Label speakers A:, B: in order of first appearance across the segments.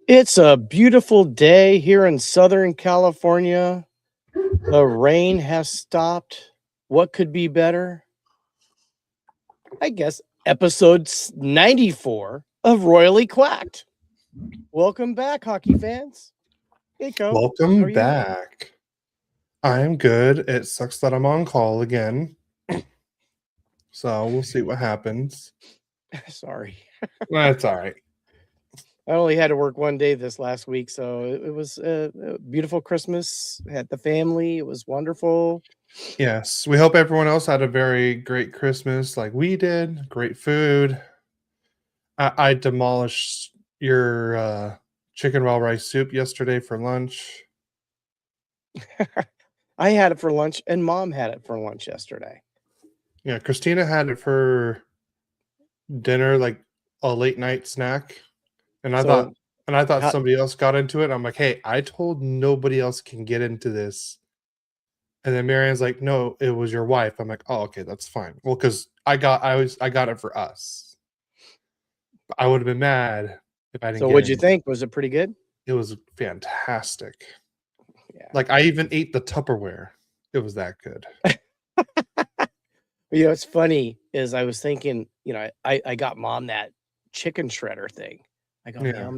A: It's a beautiful day here in Southern California. The rain has stopped. What could be better? I guess episode 94 of Royally Quacked. Welcome back, hockey fans. Hey, Coach. How
B: Welcome
A: are you?
B: back. I'm good. It sucks that I'm on call again. So we'll see what happens.
A: Sorry.
B: That's all right.
A: I only had to work one day this last week, so it was a beautiful Christmas. Had the family. It was wonderful.
B: Yes. We hope everyone else had a very great Christmas like we did. Great food. I demolished your chicken raw rice soup yesterday for lunch.
A: I had it for lunch, and Mom had it for lunch yesterday.
B: Yeah, Christina had it for dinner, like a late night snack. And I
A: So,
B: thought
A: how-
B: somebody else got into it. I'm like, hey, I told nobody else can get into this. And then Marianne's like, no, it was your wife. I'm like, oh, okay, that's fine. Well, because I got it for us. I would have been mad if I didn't
A: So
B: get
A: what'd you
B: it.
A: think? Was it pretty good?
B: It was fantastic.
A: Yeah.
B: Like I even ate the Tupperware. It was that good.
A: What's funny is I was thinking, I got Mom that chicken shredder thing. I go,
B: Yeah.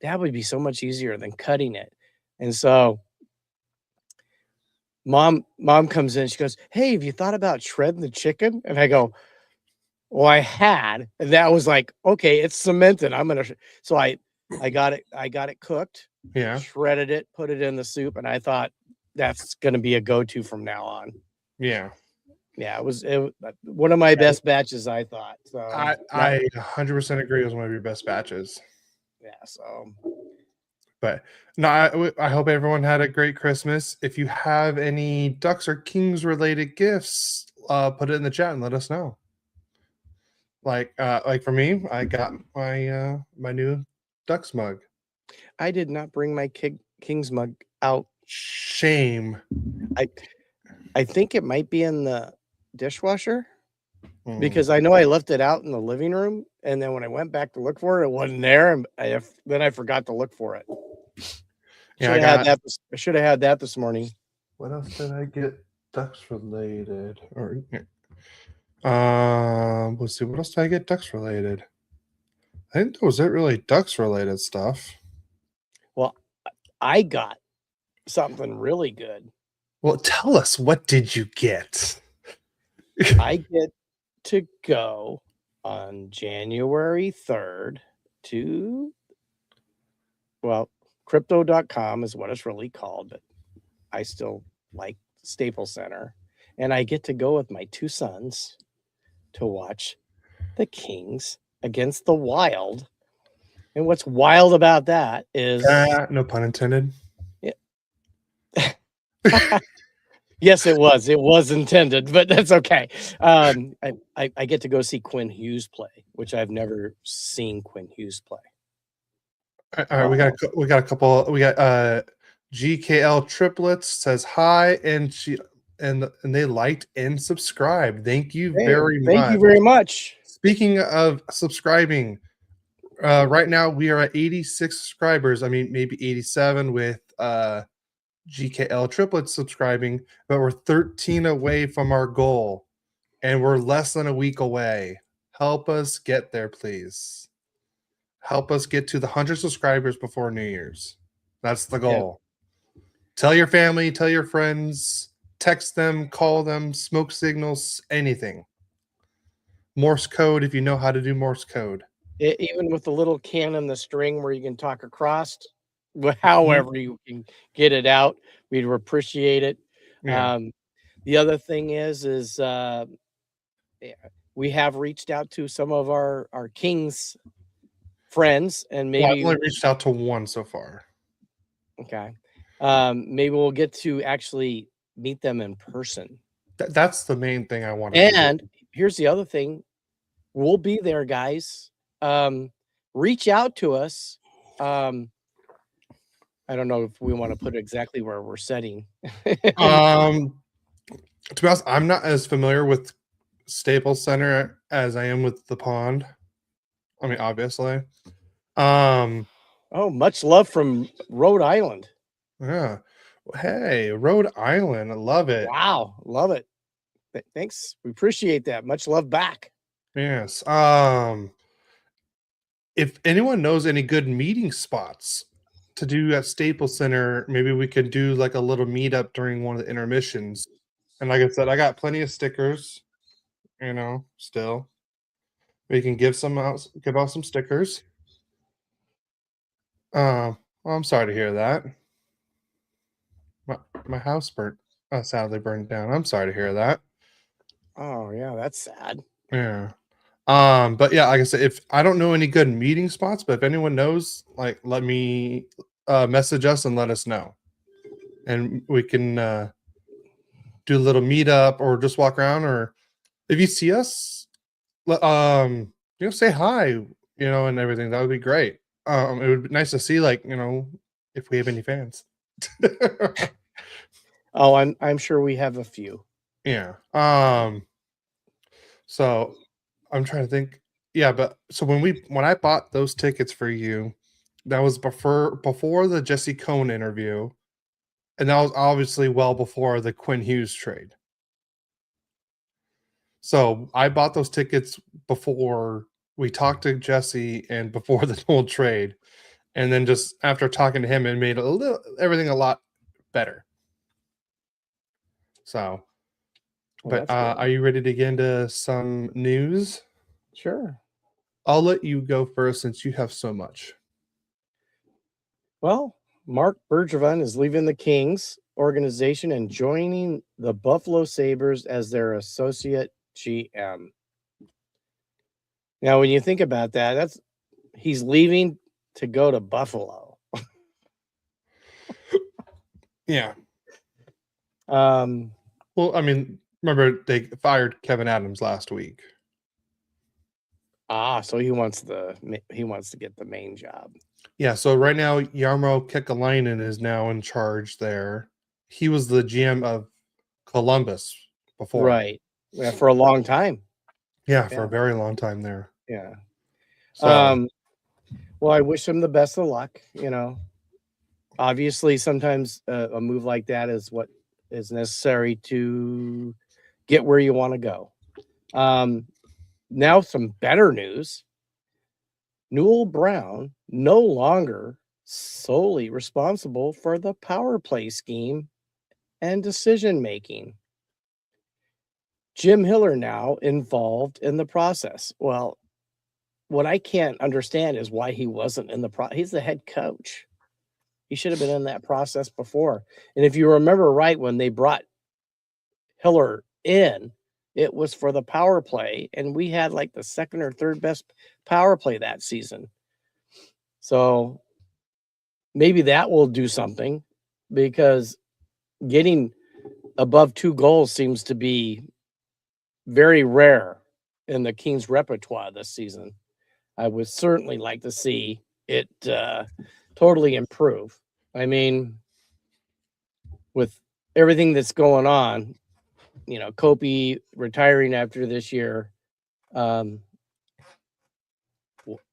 A: that would be so much easier than cutting it. And so mom comes in, she goes, hey, have you thought about shredding the chicken? And I go, well, I had, and that was like, okay, it's cemented. So I got it cooked,
B: Yeah.
A: shredded it, put it in the soup, and I thought that's going to be a go-to from now on.
B: Yeah.
A: Yeah, it was one of my best batches, I thought. So
B: I 100% agree. It was one of your best batches.
A: Yeah, so.
B: But no, I hope everyone had a great Christmas. If you have any Ducks or Kings related gifts, put it in the chat and let us know. Like for me, I got my my new Ducks mug.
A: I did not bring my King's mug out.
B: Shame.
A: I think it might be in the dishwasher because I know I left it out in the living room, and then when I went back to look for it wasn't there, and then I forgot to look for it.
B: Yeah,
A: I should have had that this morning.
B: What else did I get Ducks related? Or let's see, what else did I get Ducks related? I think that was it, really Ducks related stuff.
A: Well, I got something really good.
B: Well, tell us, what did you get?
A: I get to go on January 3rd to, crypto.com is what it's really called, but I still like Staples Center. And I get to go with my two sons to watch the Kings against the Wild. And what's wild about that is...
B: no pun intended.
A: Yeah. Yes, it was. It was intended, but that's okay. I get to go see Quinn Hughes play, which I've never seen Quinn Hughes play.
B: All right, we got a couple. We got GKL Triplets says hi, and they liked and subscribed. Thank you very much.
A: Thank you very much.
B: Speaking of subscribing, right now we are at 86 subscribers. I mean, maybe 87 with GKL Triplets subscribing, but we're 13 away from our goal, and we're less than a week away. Help us get there, please. Help us get to the 100 subscribers before New Year's. That's the goal. Yeah. Tell your family, tell your friends, text them, call them, smoke signals, anything. Morse code if you know how to do Morse code.
A: Even with the little can and the string where you can talk across, however you can get it out, we'd appreciate it. Yeah. The other thing is we have reached out to some of our Kings friends, and maybe
B: I've only reached out to one so far.
A: Okay. Maybe we'll get to actually meet them in person.
B: That's the main thing I want to
A: do. And here's the other thing. We'll be there, guys. Reach out to us. I don't know if we want to put exactly where we're setting.
B: To be honest, I'm not as familiar with Staples Center as I am with the Pond. I mean, obviously.
A: Oh, much love from Rhode Island.
B: Yeah. Hey, Rhode Island. I love it.
A: Wow, love it. Thanks. We appreciate that. Much love back.
B: Yes. If anyone knows any good meeting spots to do at Staples Center, maybe we could do like a little meetup during one of the intermissions. And like I said, I got plenty of stickers, still. We can give out some stickers. Well, I'm sorry to hear that. My house sadly burned down. I'm sorry to hear that.
A: Oh, yeah, that's sad.
B: Yeah. But yeah, like I said, if I don't know any good meeting spots, but if anyone knows, like, let me message us and let us know, and we can do a little meetup or just walk around, or if you see us, say hi, and everything. That would be great. It would be nice to see, like, if we have any fans.
A: Oh, I'm sure we have a few.
B: Yeah. So I'm trying to think. Yeah, but so when I bought those tickets for you, that was before the Jesse Cohn interview, and that was obviously well before the Quinn Hughes trade. So I bought those tickets before we talked to Jesse and before the whole trade, and then just after talking to him, it made everything a lot better. So,
A: Well,
B: but are you ready to get into some news?
A: Sure.
B: I'll let you go first since you have so much.
A: Well, Mark Bergevin is leaving the Kings organization and joining the Buffalo Sabres as their associate GM. Now, when you think about that, he's leaving to go to Buffalo.
B: Yeah.
A: Well,
B: I mean, remember they fired Kevin Adams last week.
A: So he wants to get the main job.
B: Yeah, so right now Jarmo Kekalainen is now in charge there. He was the GM of Columbus before.
A: Right. Yeah, for a long time.
B: Yeah, for a very long time there.
A: Yeah.
B: So
A: well, I wish him the best of luck, Obviously, sometimes a move like that is what is necessary to get where you want to go. Now, some better news. Newell Brown no longer solely responsible for the power play scheme and decision making. Jim Hiller now involved in the process. Well, what I can't understand is why he wasn't in the he's the head coach. He should have been in that process before. And if you remember right, when they brought Hiller in, it was for the power play, and we had like the second or third best power play that season. So maybe that will do something, because getting above 2 goals seems to be very rare in the Kings repertoire this season. I would certainly like to see it totally improve. I mean, with everything that's going on, Kopi retiring after this year,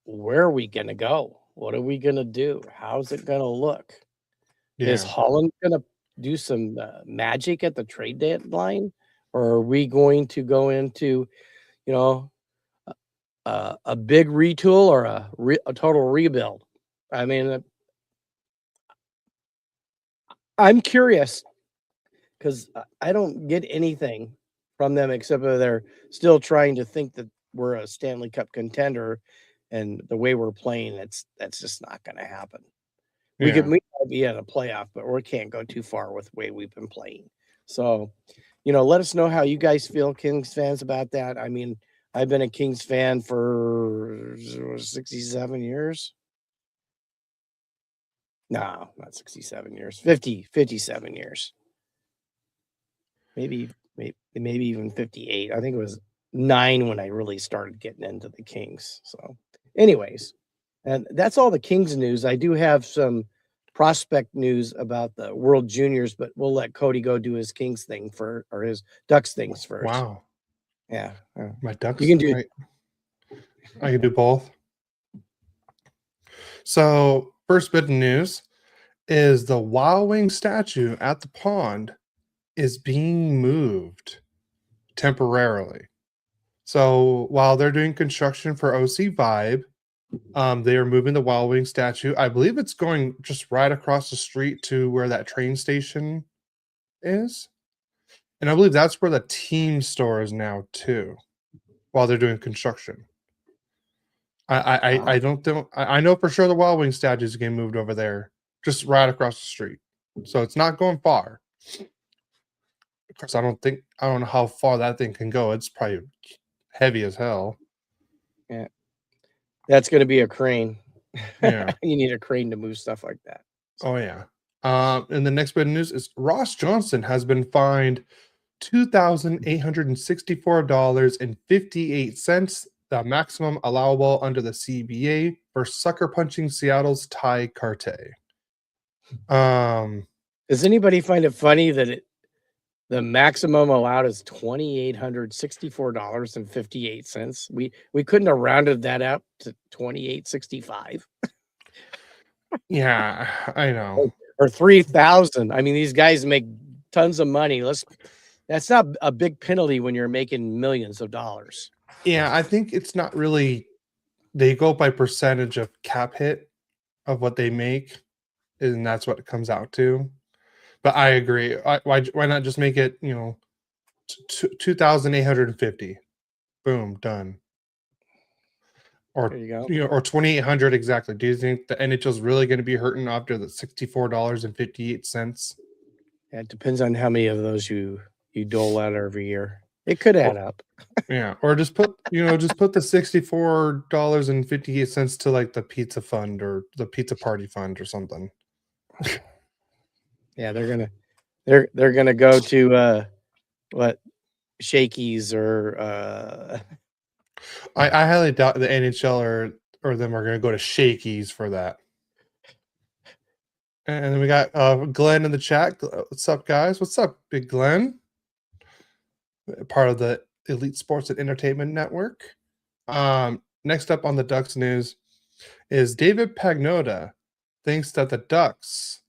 A: where are we going to go? What are we going to do? How's it going to look? Yeah. Is Holland going to do some magic at the trade deadline? Or are we going to go into, a big retool or a total rebuild? I mean, I'm curious, because I don't get anything from them except that they're still trying to think that we're a Stanley Cup contender, and the way we're playing, that's just not going to happen. We might be in a playoff, but we can't go too far with the way we've been playing. So, let us know how you guys feel, Kings fans, about that. I mean, I've been a Kings fan for 67 years. No, not 67 years. 57 years. Maybe even 58. I think it was 9 when I really started getting into the Kings. So, anyways, and that's all the Kings news. I do have some prospect news about the World Juniors, but we'll let Cody go do his Kings thing or his Ducks things first.
B: Wow.
A: Yeah.
B: My Ducks.
A: You can do.
B: Right. I can do both. So first bit of news is the Wild Wing statue at the pond is being moved temporarily. So while they're doing construction for OC Vibe, they are moving the Wild Wing statue. I believe it's going just right across the street to where that train station is. And I believe that's where the team store is now too, while they're doing construction. I don't think I know for sure the Wild Wing statue is getting moved over there, just right across the street. So it's not going far. Of course, I don't know how far that thing can go. It's probably heavy as hell.
A: Yeah. That's going to be a crane.
B: Yeah.
A: You need a crane to move stuff like that.
B: Oh yeah. And the next bit of news is Ross Johnston has been fined $2,864.58, the maximum allowable under the CBA, for sucker punching Seattle's Ty Carte.
A: Does anybody find it funny that the maximum allowed is $2,864.58? We couldn't have rounded that up to $2,865.
B: Yeah, I know.
A: Or $3,000. I mean, these guys make tons of money. That's not a big penalty when you're making millions of dollars.
B: Yeah, I think it's not really. They go by percentage of cap hit of what they make, and that's what it comes out to. But I agree. Why not just make it 2,850? Boom, done. Or
A: there you go.
B: Or 2,800 exactly. Do you think the NHL is really going to be hurting after the $64.58?
A: Yeah, it depends on how many of those you dole out every year. It could add up.
B: Yeah, or just put the $64.58 to like the pizza fund or the pizza party fund or something.
A: Yeah, they're gonna go to what, Shakey's or
B: I highly doubt the NHL or them are going to go to Shakey's for that. And then we got Glenn in the chat. What's up, guys? What's up, Big Glenn? Part of the Elite Sports and Entertainment Network. Next up on the Ducks news is David Pagnotta thinks that the Ducks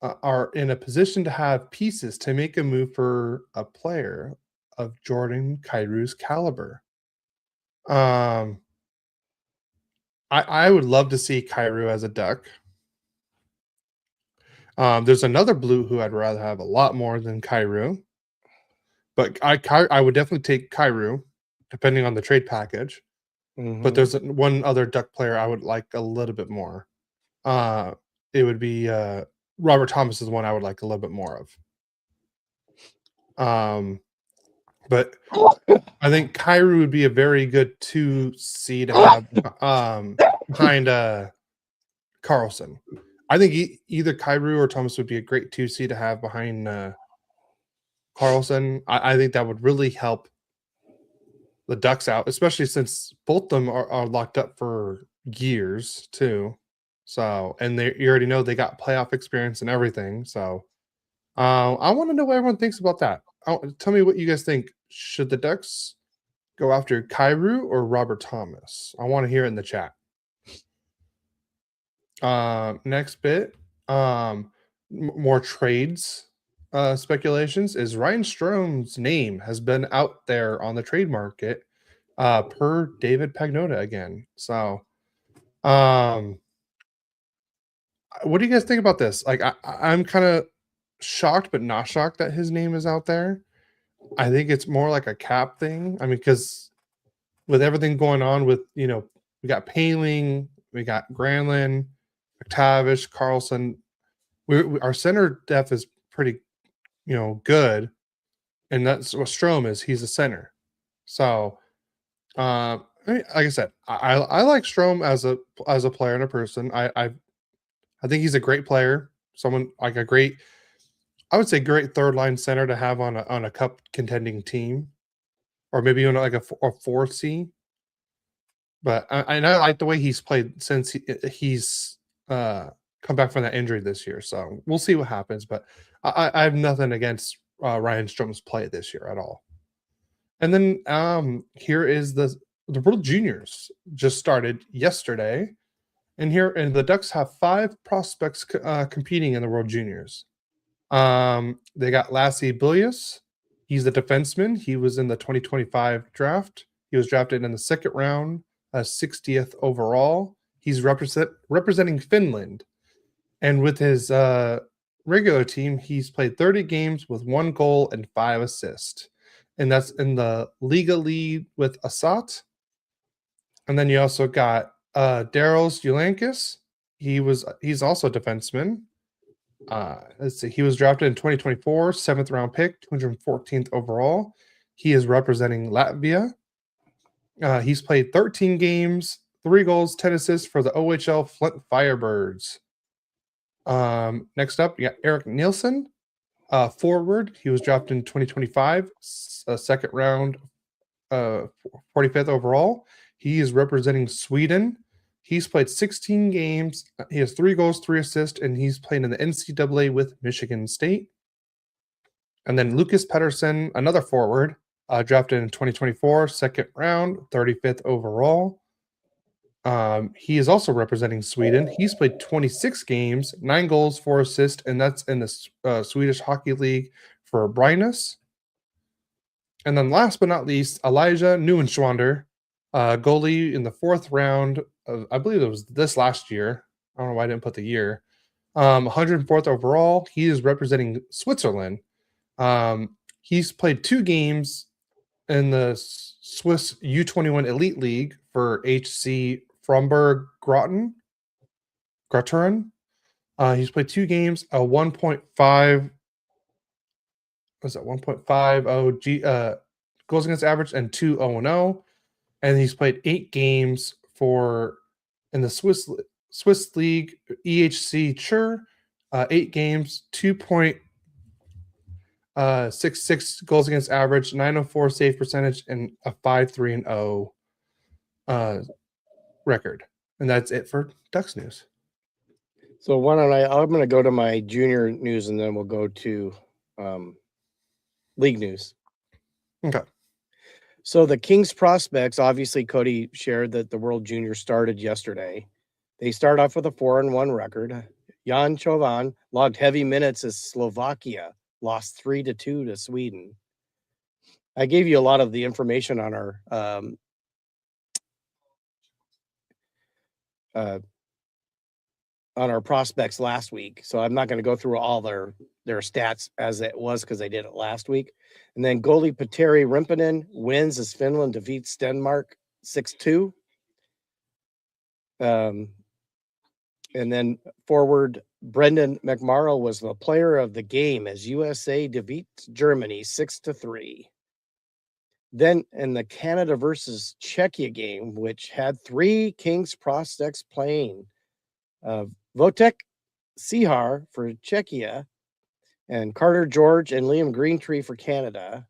B: are in a position to have pieces to make a move for a player of Jordan Kyrou's caliber. I would love to see Kyrou as a Duck. There's another Blue who I'd rather have a lot more than Kyrou. But I would definitely take Kyrou, depending on the trade package.
A: Mm-hmm.
B: But there's one other Duck player I would like a little bit more. It would be Robert Thomas is one I would like a little bit more of. But I think Kyrou would be a very good 2C to have behind Carlson. I think either Kyrou or Thomas would be a great 2C to have behind Carlson. I think that would really help the Ducks out, especially since both of them are locked up for years too. So, and you already know they got playoff experience and everything. So, I want to know what everyone thinks about that. Tell me what you guys think. Should the Ducks go after Kyrou or Robert Thomas? I want to hear it in the chat. Next bit, more trades speculations is Ryan Strome's name has been out there on the trade market per David Pagnotta again. So, what do you guys think about this? Like, I'm kind of shocked, but not shocked that his name is out there. I think it's more like a cap thing. I mean, because with everything going on with, we got Paling, we got Granlund, McTavish, Carlson. Our center depth is pretty, good. And that's what Strome is. He's a center. So, like I said, I like Strome as a player and a person. I think he's a great player. Someone like great third line center to have on a cup contending team, or maybe even like a 4C. But I like the way he's played since he's come back from that injury this year. So we'll see what happens. But I have nothing against Ryan Strome's play this year at all. And then here is the World Juniors just started yesterday. And the Ducks have 5 prospects competing in the World Juniors. They got Lassie Bilius. He's the defenseman. He was in the 2025 draft. He was drafted in the second round, 60th overall. He's representing Finland. And with his regular team, he's played 30 games with 1 goal and 5 assists. And that's in the Liga lead with Assat. And then you also got Daryl Ulankis. He's also a defenseman. Let's see. He was drafted in 2024, 7th round pick, 214th overall. He is representing Latvia. He's played 13 games, 3 goals, 10 assists for the OHL Flint Firebirds. Next up, you got Eric Nielsen, forward. He was drafted in 2025, second round, 45th overall. He is representing Sweden. He's played 16 games. He has 3 goals, 3 assists, and he's playing in the NCAA with Michigan State. And then Lucas Pettersson, another forward, drafted in 2024, second round, 35th overall. He is also representing Sweden. He's played 26 games, 9 goals, 4 assists, and that's in the Swedish Hockey League for Brynäs. And then last but not least, Elijah Neuenschwander, goalie in the 4th round of, I believe it was this last year. I don't know why I didn't put the year. 104th overall. He is representing Switzerland. He's played 2 games in the Swiss U21 Elite League for HC Fromberg Grotten. He's played 2 games, a 1.5. Was that 1.50 goals against average and 2 0-0, and he's played 8 games in the Swiss League EHC Chur, 8 games, 2.66 goals against average, 904 save percentage, and a 5-3-0 record. And that's it for Ducks news.
A: So I'm going to go to my junior news, and then we'll go to league news.
B: Okay.
A: So the Kings prospects, obviously Cody shared that the World Junior started yesterday. They start off with a 4-1 record. Jan Chovan logged heavy minutes as Slovakia lost 3-2 to Sweden. I gave you a lot of the information on our prospects last week, so I'm not going to go through all their stats as it was because I did it last week. And then goalie Petteri Rimpinen wins as Finland defeats Denmark 6-2. And then forward Brendan McMorrow was the player of the game as USA defeats Germany 6-3. Then in the Canada versus Czechia game, which had 3 Kings prospects playing, Wojtek Sihar for Czechia, and Carter George and Liam Greentree for Canada.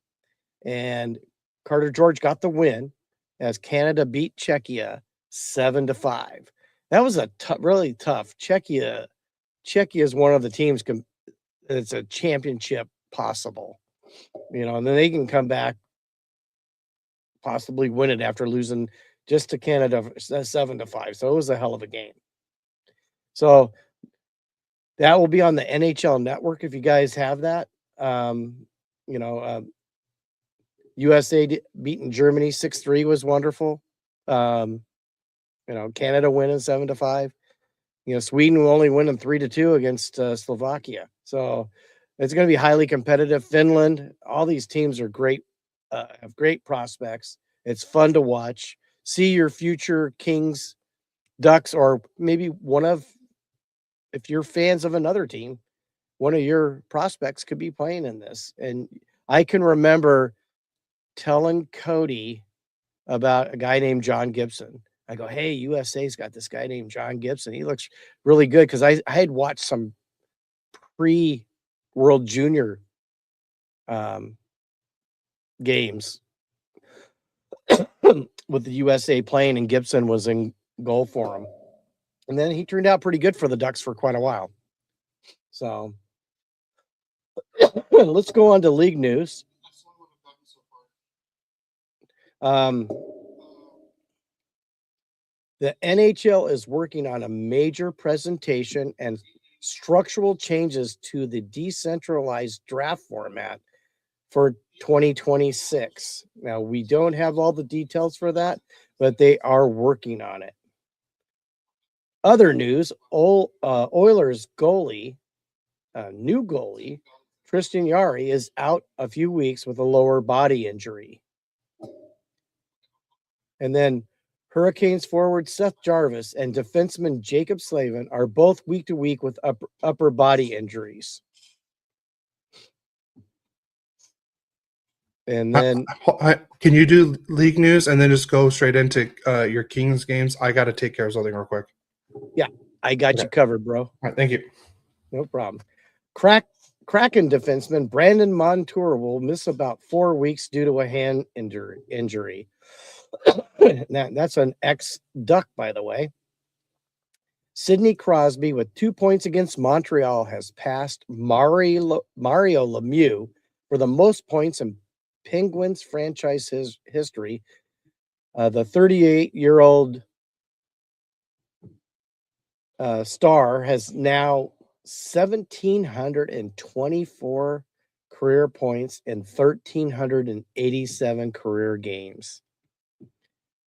A: And Carter George got the win as Canada beat Czechia 7-5. That was a really tough. Czechia is one of the teams it's a championship possible, and then they can come back, possibly win it after losing just to Canada 7-5. So it was a hell of a game. So that will be on the NHL Network if you guys have that. USA beating Germany 6-3 was wonderful. Canada winning 7-5. Sweden will only winning 3-2 against Slovakia. So it's going to be highly competitive. Finland, all these teams are great, have great prospects. It's fun to watch. See your future Kings, Ducks, or maybe if you're fans of another team, one of your prospects could be playing in this. And I can remember telling Cody about a guy named John Gibson. I go, hey, USA's got this guy named John Gibson. He looks really good, because I had watched some pre-World Junior games with the USA playing, and Gibson was in goal for him. And then he turned out pretty good for the Ducks for quite a while. So let's go on to league news. The NHL is working on a major presentation and structural changes to the decentralized draft format for 2026. Now, we don't have all the details for that, but they are working on it. Other news, Oilers goalie, new goalie, Tristan Jarry is out a few weeks with a lower body injury. And then Hurricanes forward Seth Jarvis and defenseman Jacob Slavin are both week to week with upper body injuries. And then
B: can you do league news and then just go straight into your Kings games? I got to take care of something real quick.
A: Yeah, I got you covered, bro.
B: All right, thank you.
A: No problem. Kraken defenseman Brandon Montour will miss about 4 weeks due to a hand injury. That's an ex-Duck, by the way. Sidney Crosby, with 2 points against Montreal, has passed Mario Lemieux for the most points in Penguins franchise history. The 38-year-old star has now 1,724 career points in 1,387 career games.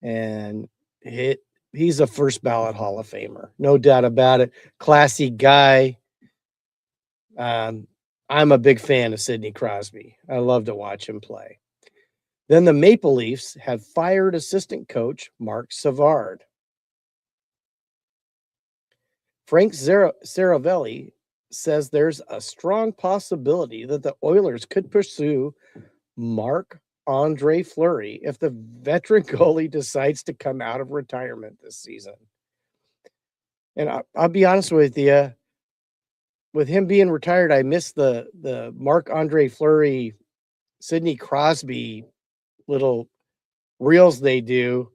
A: And he's a first ballot Hall of Famer. No doubt about it. Classy guy. I'm a big fan of Sidney Crosby. I love to watch him play. Then the Maple Leafs have fired assistant coach Mark Savard. Frank Saravelli says there's a strong possibility that the Oilers could pursue Marc-Andre Fleury if the veteran goalie decides to come out of retirement this season. And I'll be honest with you, with him being retired, I miss the Marc-Andre Fleury, Sidney Crosby little reels they do,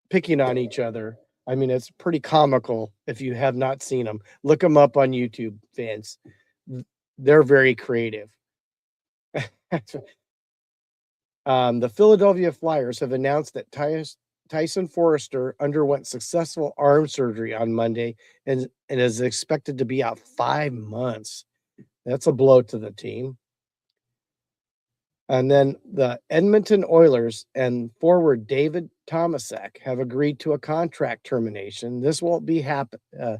A: picking on each other. I mean, it's pretty comical if you have not seen them. Look them up on YouTube, fans. They're very creative. The Philadelphia Flyers have announced that Tyson Forrester underwent successful arm surgery on Monday and is expected to be out 5 months. That's a blow to the team. And then the Edmonton Oilers and forward David Tomasek have agreed to a contract termination. This will be happening,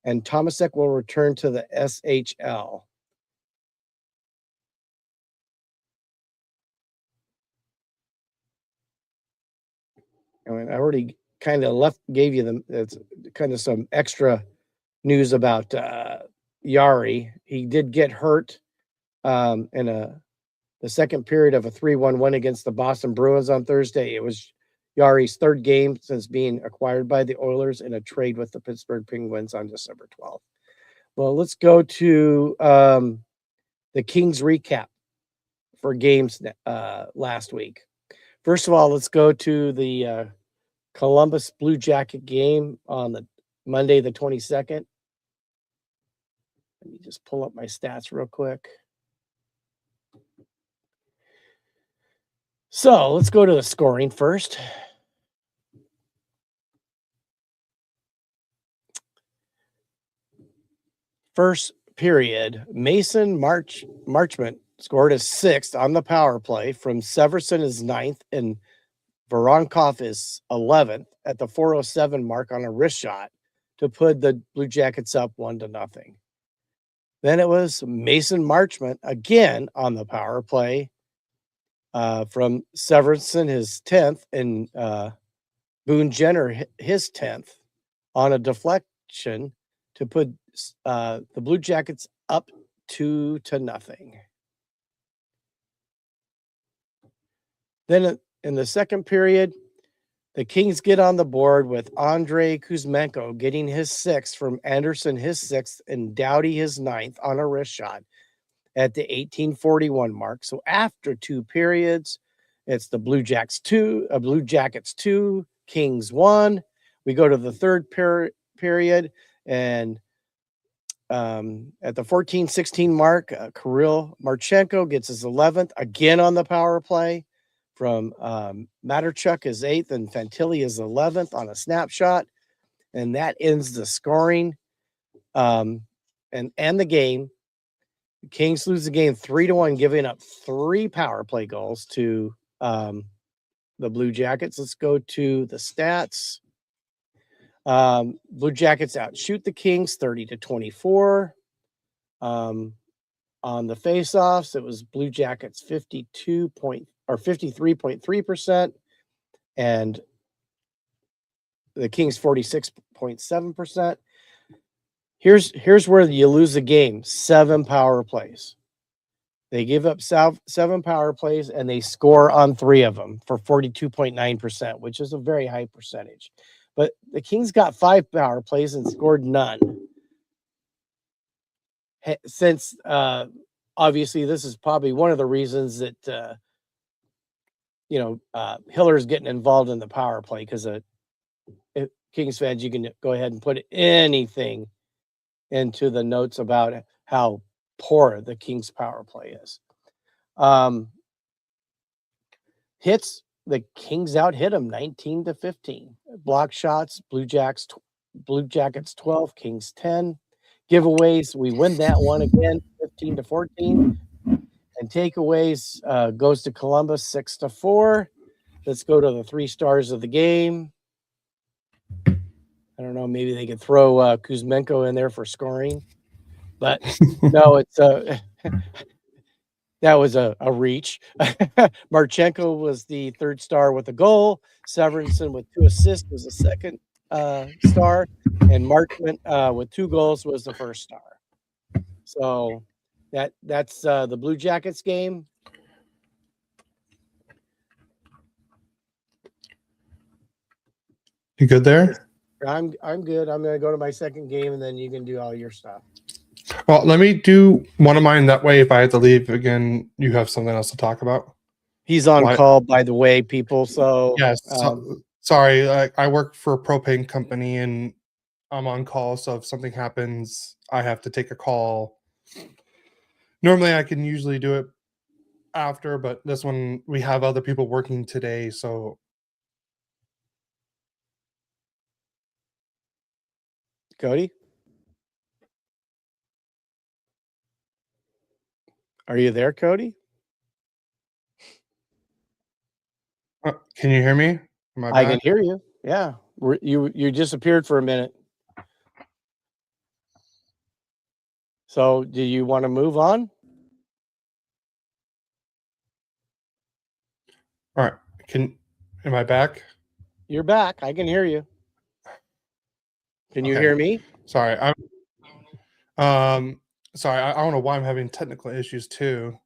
A: and Tomasek will return to the SHL. I mean, I already kind of gave you it's kind of some extra news about Jarry. He did get hurt in the second period of a 3-1 win against the Boston Bruins on Thursday. It was Jarry's third game since being acquired by the Oilers in a trade with the Pittsburgh Penguins on December 12th. Well, let's go to the Kings recap for games last week. First of all, let's go to the Columbus Blue Jacket game on the Monday, the 22nd. Let me just pull up my stats real quick. So let's go to the scoring first. First period, Mason Marchment scored his 6th on the power play from Severson his 9th and Voronkov is 11th at the 4:07 mark on a wrist shot to put the Blue Jackets up 1-0. Then it was Mason Marchment again on the power play from Severson his 10th and Boone Jenner his 10th on a deflection to put the Blue Jackets up 2-0. Then in the second period, the Kings get on the board with Andrei Kuzmenko getting his 6th from Anderson his 6th and Doughty his 9th on a wrist shot at the 18:41 mark. So after 2 periods, it's the Blue Jackets 2, Kings 1. We go to the third period, and at the 14:16 mark, Kirill Marchenko gets his 11th again on the power play from Matterchuk is 8th and Fantilli is 11th on a snapshot. And that ends the scoring and the game. The Kings lose the game 3-1, giving up 3 power play goals to the Blue Jackets. Let's go to the stats. Blue Jackets outshoot the Kings 30-24. On the face-offs, it was Blue Jackets 53.3%, and the Kings 46.7%. Here's where you lose the game. 7 power plays. They give up 7 power plays, and they score on 3 of them for 42.9%, which is a very high percentage. But the Kings got 5 power plays and scored none. Since obviously this is probably one of the reasons that Hiller's getting involved in the power play, because Kings fans, you can go ahead and put anything into the notes about how poor the Kings power play is. Hits, the Kings out hit them 19-15. Block shots, Blue Jackets 12, Kings 10. Giveaways, we win that one again, 15-14. And takeaways goes to Columbus 6-4. Let's go to the 3 stars of the game. I don't know, maybe they could throw Kuzmenko in there for scoring. But no, it's that was a reach. Marchenko was the 3rd star with a goal. Severinson with 2 assists was the 2nd star. And Markman with 2 goals was the 1st star. So that's the Blue Jackets game.
B: You good there?
A: I'm good. I'm going to go to my second game, and then you can do all your stuff.
B: Well, let me do one of mine. That way, if I have to leave again, you have something else to talk about.
A: He's on call, by the way, people. So
B: yes, sorry. I work for a propane company, and I'm on call. So if something happens, I have to take a call. Normally, I can usually do it after, but this one we have other people working today, so.
A: Cody? Are you there, Cody?
B: Can you hear me?
A: I can hear you. Yeah. You disappeared for a minute. So do you want to move on?
B: All right. Am I back?
A: You're back. I can hear you. Can you hear me?
B: Sorry. Sorry. I don't know why I'm having technical issues too.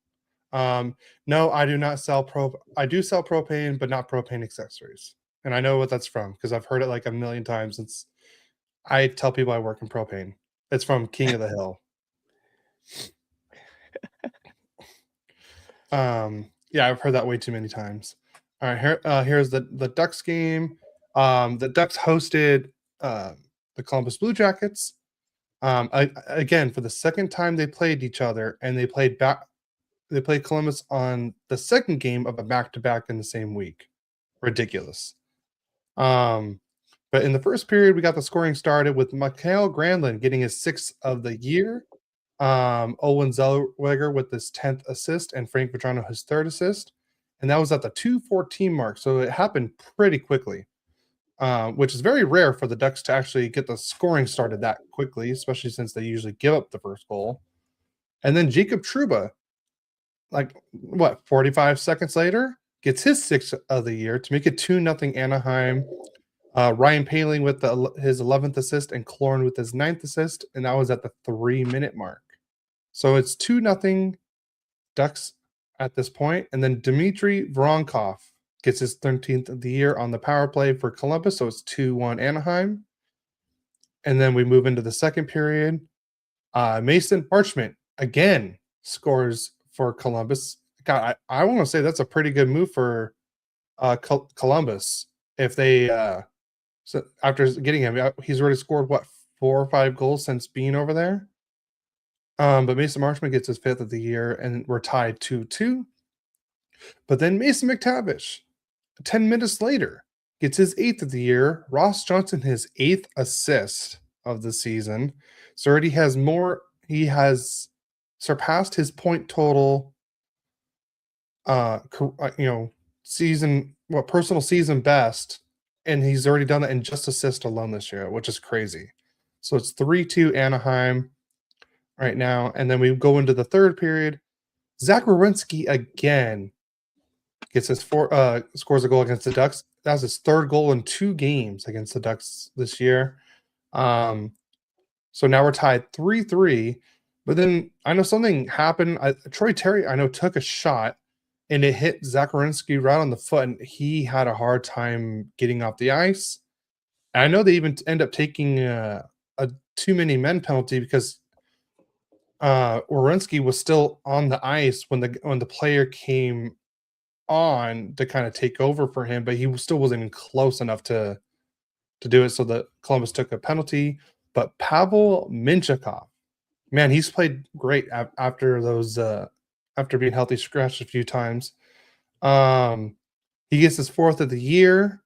B: No, I do not sell I do sell propane, but not propane accessories. And I know what that's from because I've heard it like a million times. I tell people I work in propane. It's from King of the Hill. Yeah, I've heard that way too many times. All right, here's the Ducks game. The Ducks hosted the Columbus Blue Jackets. Again, for the second time they played each other, and they played Columbus on the second game of a back-to-back in the same week. Ridiculous. But in the first period, we got the scoring started with Mikael Granlund getting his 6th of the year. Owen Zellweger with his 10th assist, and Frank Vatrano his 3rd assist. And that was at the 2:14 mark. So it happened pretty quickly, which is very rare for the Ducks to actually get the scoring started that quickly, especially since they usually give up the first goal. And then Jacob Trouba, 45 seconds later, gets his 6th of the year to make it 2-0 Anaheim. Ryan Poehling with his 11th assist, and Clorn with his 9th assist, and that was at the 3-minute mark. So it's 2-0 Ducks at this point. And then Dmitry Voronkov gets his 13th of the year on the power play for Columbus. So it's 2-1 Anaheim. And then we move into the second period. Mason Marchment again scores for Columbus. God, I want to say that's a pretty good move for Columbus. If they so after getting him, he's already scored 4 or 5 goals since being over there. But Mason Marchment gets his 5th of the year, and we're tied 2-2. But then Mason McTavish, 10 minutes later, gets his 8th of the year. Ross Johnston, his 8th assist of the season. So already he has surpassed his point total, personal season best. And he's already done that in just assist alone this year, which is crazy. So it's 3-2 Anaheim right now. And then we go into the third period. Zach Werenski again gets his scores a goal against the Ducks. That's his third goal in 2 games against the Ducks this year. So now we're tied 3-3. But then I know something happened. Troy Terry, I know, took a shot and it hit Zach Werenski right on the foot, and he had a hard time getting off the ice. And I know they even end up taking a too many men penalty because Werenski was still on the ice when the player came on to kind of take over for him, but he still wasn't even close enough to do it. So the Columbus took a penalty. But Pavel Minchakov, man, he's played great after those after being healthy, scratched a few times. He gets his 4th of the year.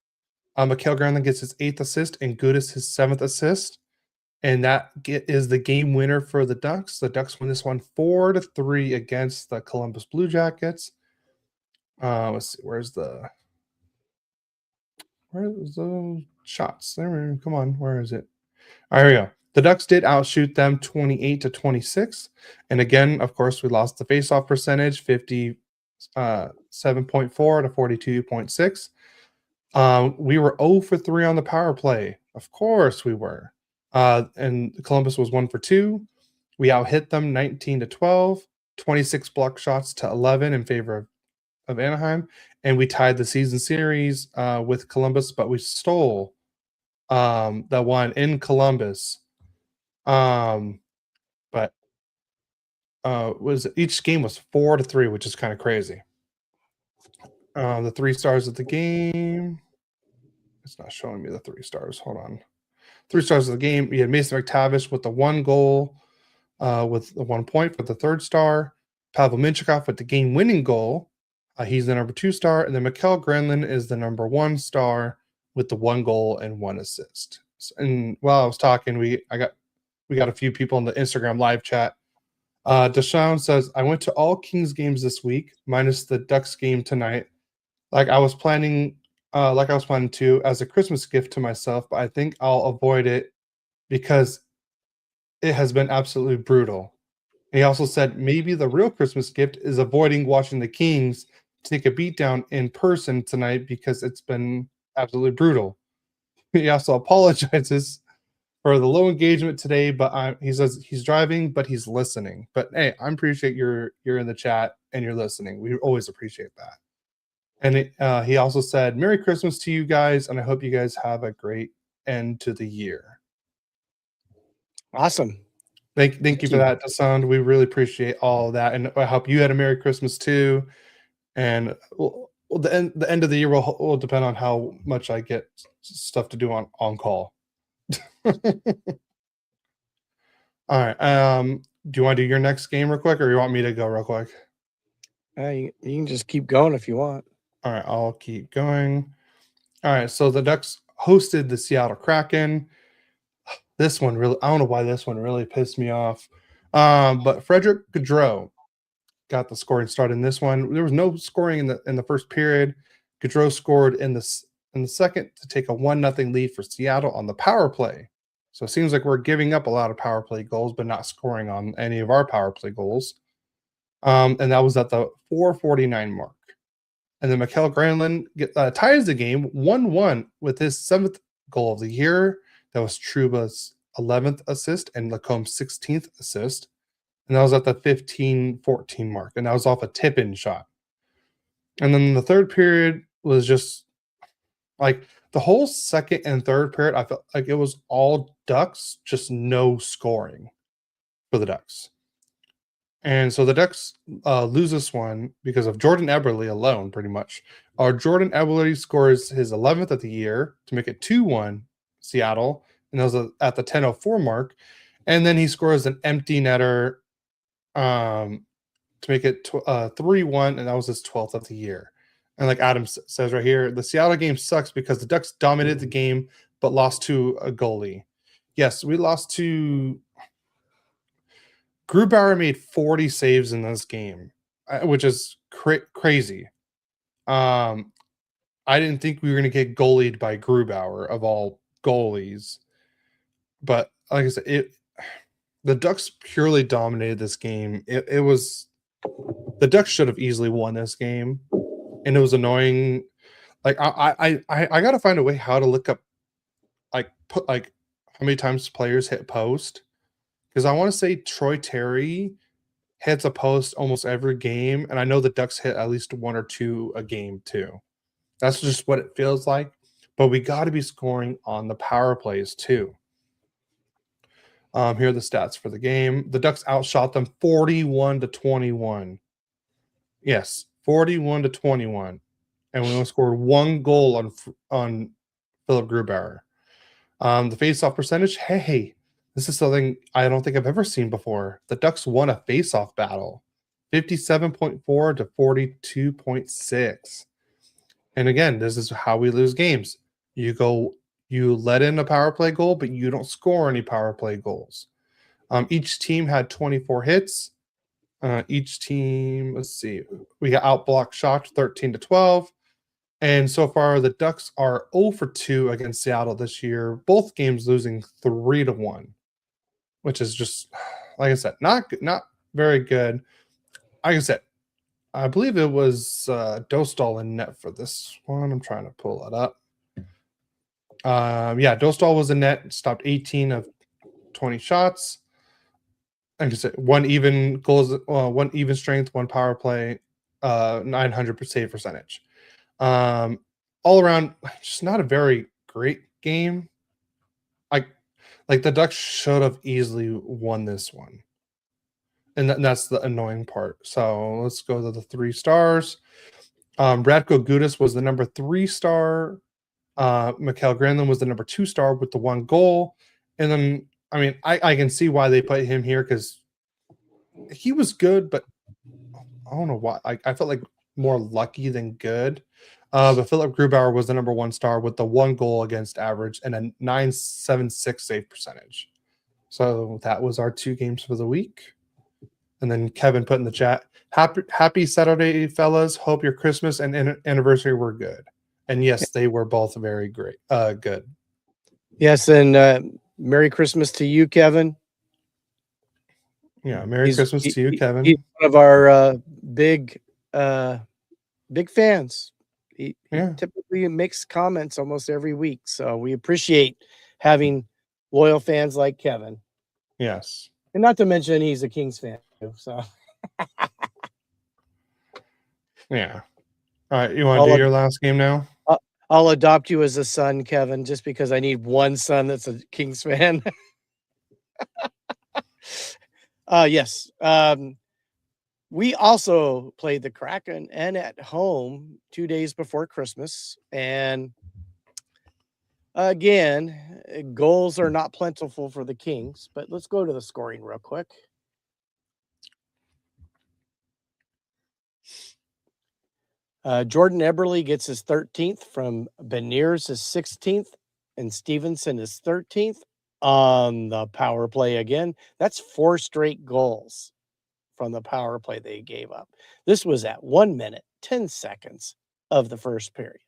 B: Mikael Granlund gets his 8th assist, and Gudis his 7th assist. And that is the game winner for the Ducks. The Ducks win this one 4-3 against the Columbus Blue Jackets. Let's see, where's the shots? Come on, where is it? All right, here we go. The Ducks did outshoot them 28-26. And again, of course, we lost the faceoff percentage, 57.4 to 42.6. We were 0 for 3 on the power play. Of course we were. And Columbus was 1 for 2. We out-hit them 19-12, 26 block shots to 11 in favor of Anaheim. And we tied the season series with Columbus, but we stole that one in Columbus. But each game was 4-3, which is kind of crazy. The 3 stars of the game. It's not showing me the 3 stars. Hold on. 3 stars of the game. You had Mason McTavish with the 1 goal, with the 1 point for the 3rd star. Pavel Minchakov with the game-winning goal. He's the number 2 star. And then Mikael Granlund is the number 1 star with the 1 goal and 1 assist. And while I was talking, we got a few people in the Instagram live chat. Deshaun says, I went to all Kings games this week, minus the Ducks game tonight. Like I was planning to as a Christmas gift to myself, but I think I'll avoid it because it has been absolutely brutal. And he also said maybe the real Christmas gift is avoiding watching the Kings take a beatdown in person tonight because it's been absolutely brutal. He also apologizes for the low engagement today, but he says he's driving, but he's listening. But hey, I appreciate you're in the chat and you're listening. We always appreciate that. And he also said, Merry Christmas to you guys, and I hope you guys have a great end to the year.
A: Awesome.
B: Thank you for that, Desand. We really appreciate all of that. And I hope you had a Merry Christmas too. And the end of the year will depend on how much I get stuff to do on call. All right. Do you want to do your next game real quick, or you want me to go real quick?
A: You can just keep going if you want.
B: All right, I'll keep going. All right, so the Ducks hosted the Seattle Kraken. This one really, I don't know why this one really pissed me off. But Frederick Gaudreau got the scoring start in this one. There was no scoring in the first period. Gaudreau scored in the second to take a 1-0 lead for Seattle on the power play. So it seems like we're giving up a lot of power play goals, but not scoring on any of our power play goals. And that was at the 4:49 mark. And then Mikael Granlund ties the game 1-1 with his 7th goal of the year. That was Trouba's 11th assist and Lacomb's 16th assist. And that was at the 15-14 mark. And that was off a tip-in shot. And then the third period was just like the whole second and third period, I felt like it was all Ducks, just no scoring for the Ducks. And so the Ducks lose this one because of Jordan Eberle alone, pretty much. Jordan Eberle scores his 11th of the year to make it 2-1 Seattle, and that was at the 10:04 mark. And then he scores an empty netter to make it 3-1, and that was his 12th of the year. And like Adam says right here, the Seattle game sucks because the Ducks dominated the game but lost to a goalie. Yes, we lost to Grubauer made 40 saves in this game, which is crazy. I didn't think we were going to get goalied by Grubauer of all goalies, but like I said, the Ducks purely dominated this game. It was the Ducks should have easily won this game, and it was annoying. Like I got to find a way how to look up how many times players hit post, because I want to say Troy Terry hits a post almost every game, and I know the Ducks hit at least 1 or 2 a game too. That's just what it feels like. But we got to be scoring on the power plays too. Here are the stats for the game. The Ducks outshot them 41-21. Yes, 41-21, and we only scored 1 goal on Philip Grubauer. The face-off percentage. Hey, this is something I don't think I've ever seen before. The Ducks won a face-off battle, 57.4 to 42.6. And again, this is how we lose games. You let in a power play goal, but you don't score any power play goals. Each team had 24 hits. Each team, let's see, we got outblock shocked 13-12. And so far, the Ducks are 0 for 2 against Seattle this year. Both games losing 3-1, which is just, like I said, not very good. Like I said, I believe it was Dostal in net for this one. I'm trying to pull it up. Dostal was in net, stopped 18 of 20 shots. Like I said, one even strength, 1 power play, 900 save percentage. All around, just not a very great game. Like the Ducks should have easily won this one. And that's the annoying part. So let's go to the 3 stars. Radko Gudas was the number 3 star. Mikael Granlund was the number 2 star with the 1 goal. And then, I mean, I can see why they put him here, because he was good, but I don't know why. I felt like more lucky than good. But Philip Grubauer was the number 1 star with the 1 goal against average and a 976 save percentage. So that was our 2 games for the week. And then Kevin put in the chat, happy Saturday, fellas. Hope your Christmas and anniversary were good. And yes, they were both very great. Good.
A: Yes, and Merry Christmas to you, Kevin.
B: Yeah, Merry Christmas to you, Kevin.
A: He's one of our big fans. He typically makes comments almost every week, so we appreciate having loyal fans like Kevin.
B: Yes.
A: And not to mention he's a Kings fan too, so.
B: Yeah. All right, you want to do your last game now?
A: I'll adopt you as a son, Kevin, just because I need one son that's a Kings fan. Yes. We also played the Kraken and at home 2 days before Christmas. And again, goals are not plentiful for the Kings, but let's go to the scoring real quick. Jordan Eberle gets his 13th from Beniers, his 16th, and Stevenson his 13th on the power play again. That's 4 straight goals from the power play they gave up. This was at 1 minute, 10 seconds of the first period.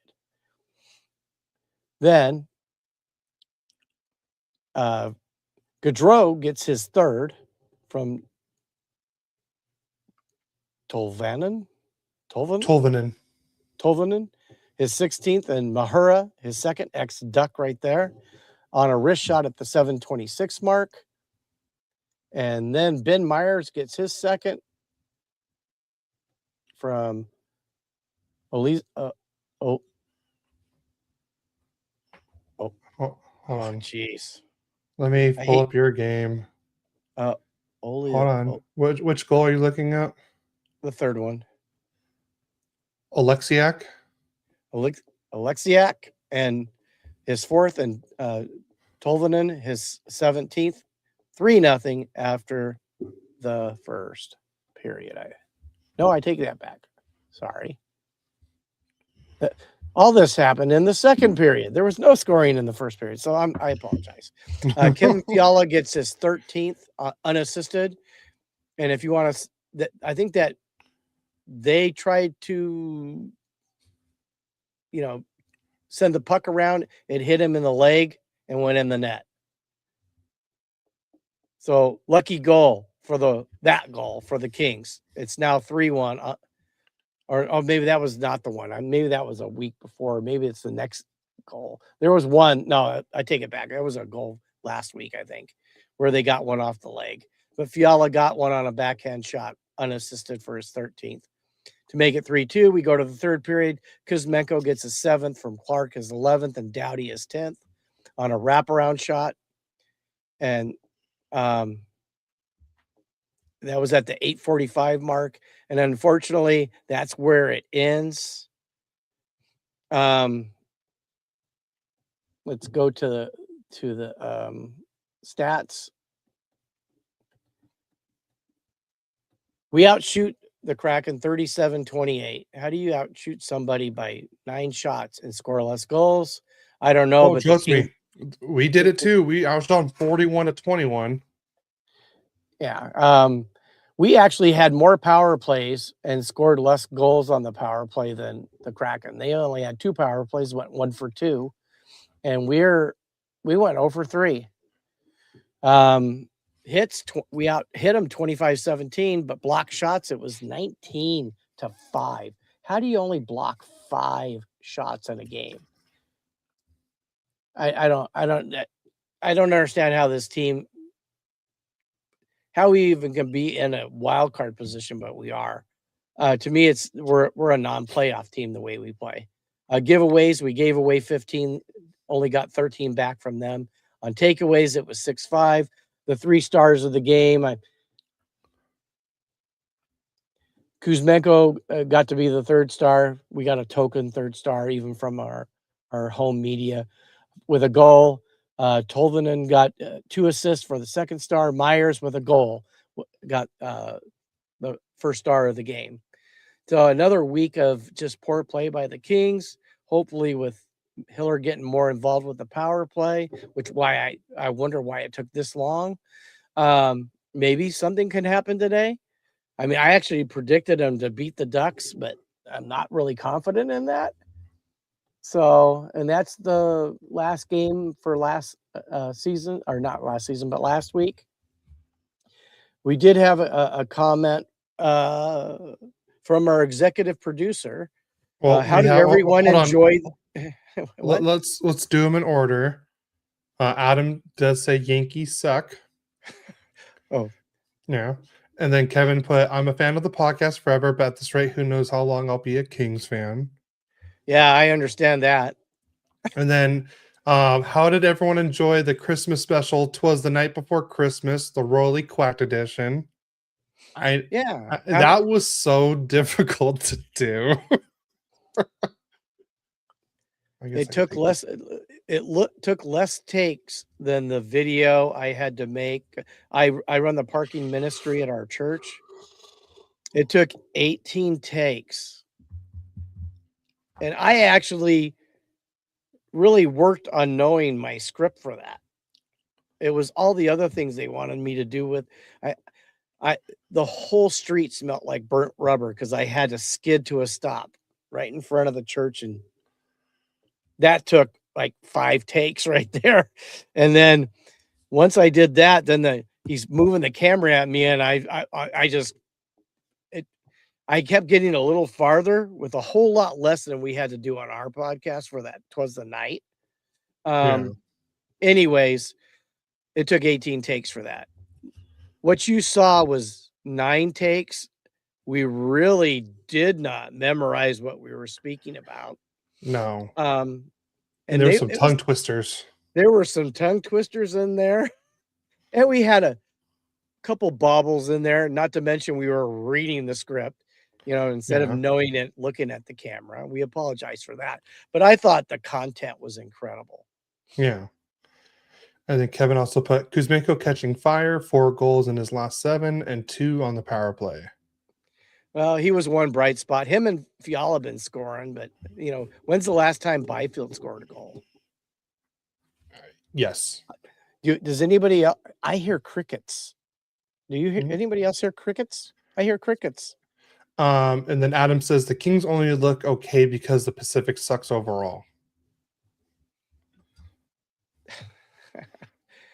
A: Then Gaudreau gets his 3rd from Tolvanen, his 16th, and Mahura, his 2nd, ex-Duck right there, on a wrist shot at the 7:26 mark. And then Ben Myers gets his 2nd from Elise.
B: Hold on.
A: Jeez.
B: Let me pull up your game. Hold on. Which goal are you looking at?
A: The 3rd one.
B: Alexiak,
A: and his 4th, and Tolvanen his 17th, 3-0 after the first period. No, I take that back. Sorry. All this happened in the second period. There was no scoring in the first period, so I apologize. Kevin Fiala gets his 13th unassisted, and if you want to, I think that they tried to, send the puck around. It hit him in the leg and went in the net. So lucky goal for that goal for the Kings. It's now 3-1. Or maybe that was not the one. Maybe that was a week before. Maybe it's the next goal. There was one. No, I take it back. There was a goal last week, I think, where they got one off the leg. But Fiala got one on a backhand shot, unassisted for his 13th. To make it 3-2, we go to the third period. Kuzmenko gets his 7th from Clark, his 11th, and Doughty his 10th on a wraparound shot. And that was at the 8:45 mark. And unfortunately, that's where it ends. Let's go to the stats. We outshoot the Kraken 37-28. How do you outshoot somebody by 9 shots and score less goals? I don't know. But
B: trust me, we did it too. I was down 41-21.
A: Yeah. We actually had more power plays and scored less goals on the power play than the Kraken. They only had 2 power plays, went 1 for 2, and we went 0 for 3. Hits, we hit them 25-17, but block shots, it was 19-5. How do you only block 5 shots in a game? I don't understand how this team, how we even can be in a wild card position, but we are. To me, we're a non-playoff team the way we play. Giveaways, we gave away 15, only got 13 back from them. On takeaways, it was 6-5. The 3 stars of the game, Kuzmenko got to be the 3rd star. We got a token 3rd star even from our home media with a goal. Tolvanen got 2 assists for the 2nd star. Myers with a goal got the 1st star of the game. So another week of just poor play by the Kings, hopefully with Hiller getting more involved with the power play, which I wonder why it took this long. Maybe something can happen today. I mean, I actually predicted them to beat the Ducks, but I'm not really confident in that. So, and that's the last game for last season, or not last season, but last week. We did have a comment from our executive producer.
B: Well,
A: how did everyone enjoy?
B: Let's do them in order. Adam does say Yankees suck.
A: Oh,
B: yeah. And then Kevin put, I'm a fan of the podcast forever, but at this rate, who knows how long I'll be a Kings fan.
A: Yeah, I understand that.
B: And then how did everyone enjoy the Christmas special? 'Twas the night before Christmas, the Royally Quacked edition. That was so difficult to do.
A: It took less. Took less takes than the video I had to make. I run the parking ministry at our church. It took 18 takes, and I actually really worked on knowing my script for that. It was all the other things they wanted me to do with. The whole street smelled like burnt rubber because I had to skid to a stop right in front of the church, and that took like 5 takes right there. And then once I did that, then he's moving the camera at me, and I kept getting a little farther with a whole lot less than we had to do on our podcast for that. 'Twas the night. Anyways, it took 18 takes for that. What you saw was 9 takes. We really did not memorize what we were speaking about.
B: No.
A: And
B: there were some tongue twisters.
A: There were some tongue twisters in there. And we had a couple bobbles in there, not to mention we were reading the script, instead of knowing it, looking at the camera. We apologize for that. But I thought the content was incredible.
B: Yeah. And then Kevin also put Kuzmenko catching fire, 4 goals in his last 7 and 2 on the power play.
A: Well, he was one bright spot. Him and Fiala been scoring, but when's the last time Byfield scored a goal?
B: Yes.
A: Does anybody else? I hear crickets. Do you hear anybody else hear crickets? I hear crickets.
B: And then Adam says the Kings only look okay because the Pacific sucks overall.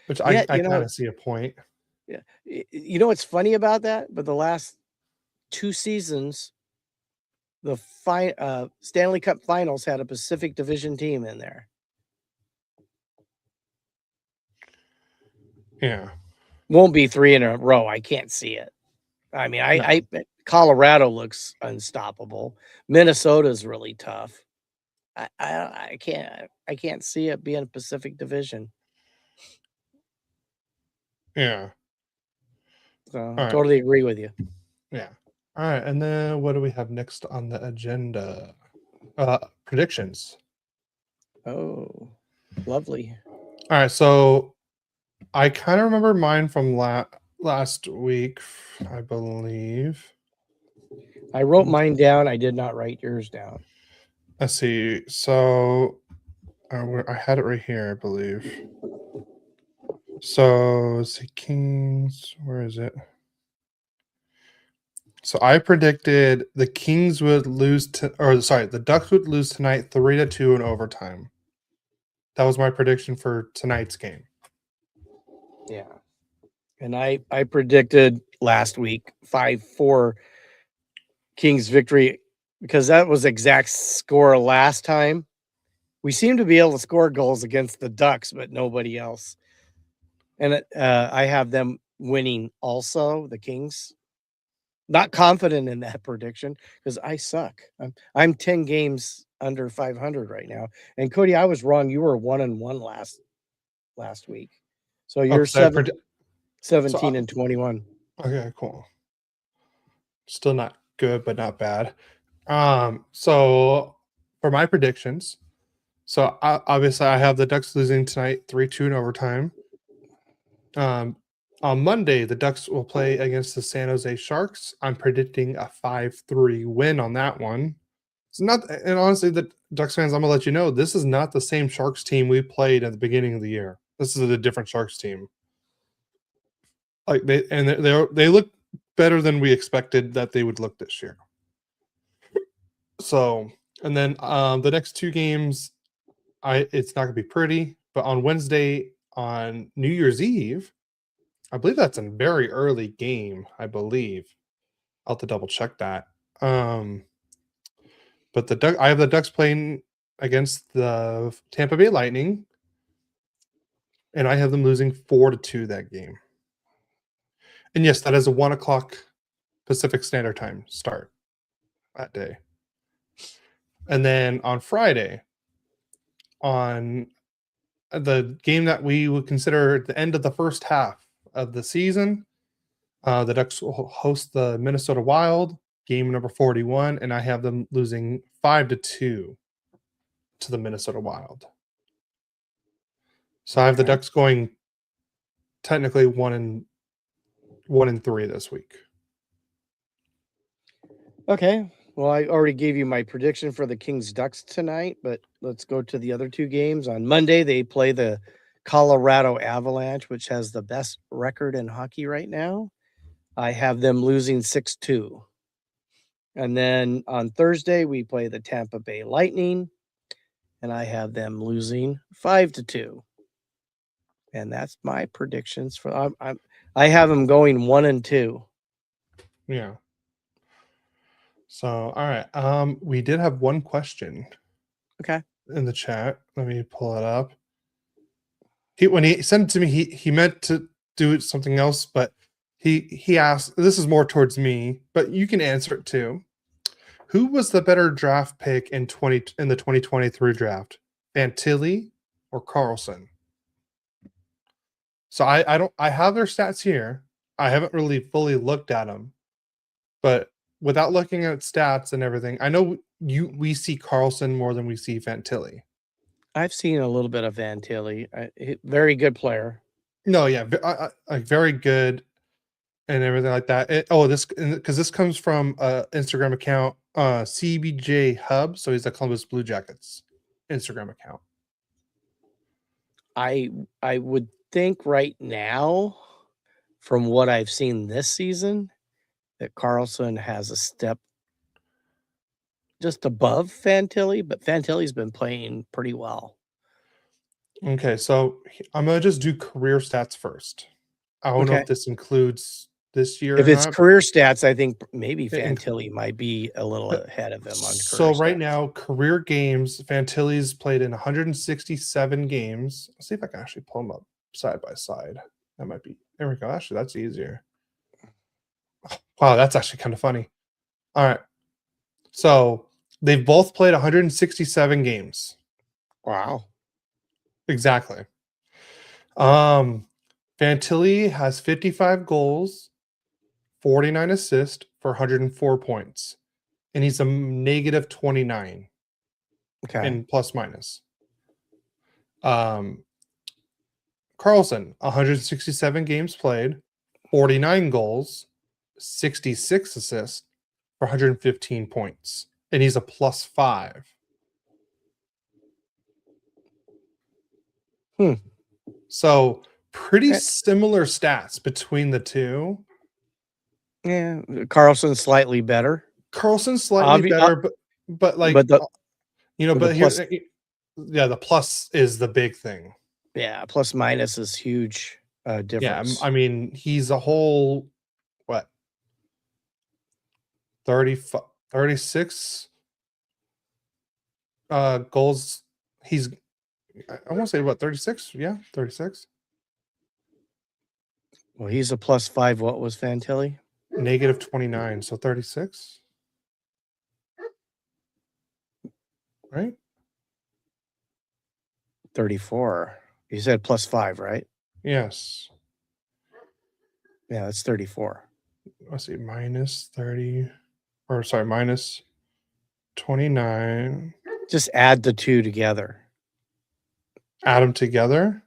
B: Which I kind of see a point.
A: Yeah. You know what's funny about that? But the last 2 seasons, the Stanley Cup Finals had a Pacific Division team in there.
B: Yeah.
A: Won't be 3 in a row. I can't see it. I mean, Colorado looks unstoppable. Minnesota's really tough. I can't see it being a Pacific Division.
B: Yeah.
A: So I totally agree with you.
B: Yeah. All right. And then what do we have next on the agenda? Predictions.
A: Oh, lovely.
B: All right. So I kind of remember mine from last week, I believe.
A: I wrote mine down. I did not write yours down.
B: Let's see. So I had it right here, I believe. So it's the Kings. Where is it? So I predicted the Kings would lose the Ducks would lose tonight 3-2 in overtime. That was my prediction for tonight's game.
A: Yeah. And I predicted last week 5-4 Kings victory because that was exact score last time. We seem to be able to score goals against the Ducks, but nobody else. And I have them winning also, the Kings. Not confident in that prediction because I suck. I'm 10 games under 500 right now. And Cody, I was wrong. You were 1-1 last week. So you're 17 and 21.
B: Okay, cool. Still not good, but not bad. So for my predictions, so obviously I have the Ducks losing tonight 3-2 in overtime. On Monday, the Ducks will play against the San Jose Sharks. I'm predicting a 5-3 win on that one. It's not, and honestly, the Ducks fans, I'm gonna let you know, this is not the same Sharks team we played at the beginning of the year. This is a different Sharks team. Like they look better than we expected that they would look this year. So, and then the next 2 games, it's not gonna be pretty. But on Wednesday, on New Year's Eve, I believe that's a very early game. I believe I'll have to double check that. But I have the Ducks playing against the Tampa Bay Lightning, and I have them losing 4-2 that game. And yes, that is a 1:00 Pacific Standard Time start that day. And then on Friday, on the game that we would consider the end of the first half of the season, the Ducks will host the Minnesota Wild, game number 41, and I have them losing 5-2 to the Minnesota Wild. So I have the Ducks going technically 1-3 this week.
A: Okay. Well, I already gave you my prediction for the Kings Ducks tonight, but let's go to the other 2 games. On Monday, they play the Colorado Avalanche, which has the best record in hockey right now. I have them losing 6-2. And then on Thursday, we play the Tampa Bay Lightning, and I have them losing 5-2. And that's my predictions for I have them going 1-2.
B: Yeah. So, all right. We did have one question.
A: Okay.
B: In the chat. Let me pull it up. When he sent it to me, he meant to do something else, but he asked, this is more towards me, but you can answer it too. Who was the better draft pick in the 2023 draft? Fantilli or Carlson? So I have their stats here. I haven't really fully looked at them, but without looking at stats and everything, I know we see Carlson more than we see Fantilli.
A: I've seen a little bit of Fantilli. Very good player.
B: No, yeah, very good. and everything like that. Because this comes from Instagram account CBJ Hub, so he's the Columbus Blue Jackets Instagram account.
A: I would think right now, from what I've seen this season, that Carlson has a step just above Fantilli, but Fantilli's been playing pretty well.
B: Okay, so I'm gonna just do career stats first. I don't know
A: Okay.
B: if this includes this year
A: If
B: or
A: it's
B: not.
A: career stats, I think maybe
B: It inc-
A: Fantilli might be a little ahead of him on
B: So
A: career
B: right
A: stats.
B: now, career games, Fantilli's played in 167 games. Let's see if I can actually pull them up side by side. That might be there we go. Actually, that's easier. Wow, that's actually kind of funny. All right. So they've both played 167 games.
A: Wow.
B: Exactly. Fantilli has 55 goals, 49 assists for 104 points. And he's a negative 29
A: Okay.
B: in plus minus. Carlson, 167 games played, 49 goals, 66 assists for 115 points. And he's a plus 5. So pretty similar stats between the two.
A: Yeah, Carlson's slightly better.
B: Carlson's slightly better, but like
A: but the
B: but here,
A: plus,
B: yeah, the plus is the big thing.
A: yeah, plus minus is huge
B: Yeah,
A: difference.
B: I mean, he's a whole what 36 goals. He's I want to say what 36? Yeah, 36.
A: Well, he's a plus 5. What was Fantilli?
B: Negative 29, so 36. Right?
A: 34. You said plus 5, right?
B: Yes.
A: Yeah, that's 34.
B: Let's see, minus 30, or sorry, minus 29.
A: Just add the two together.
B: Add them together.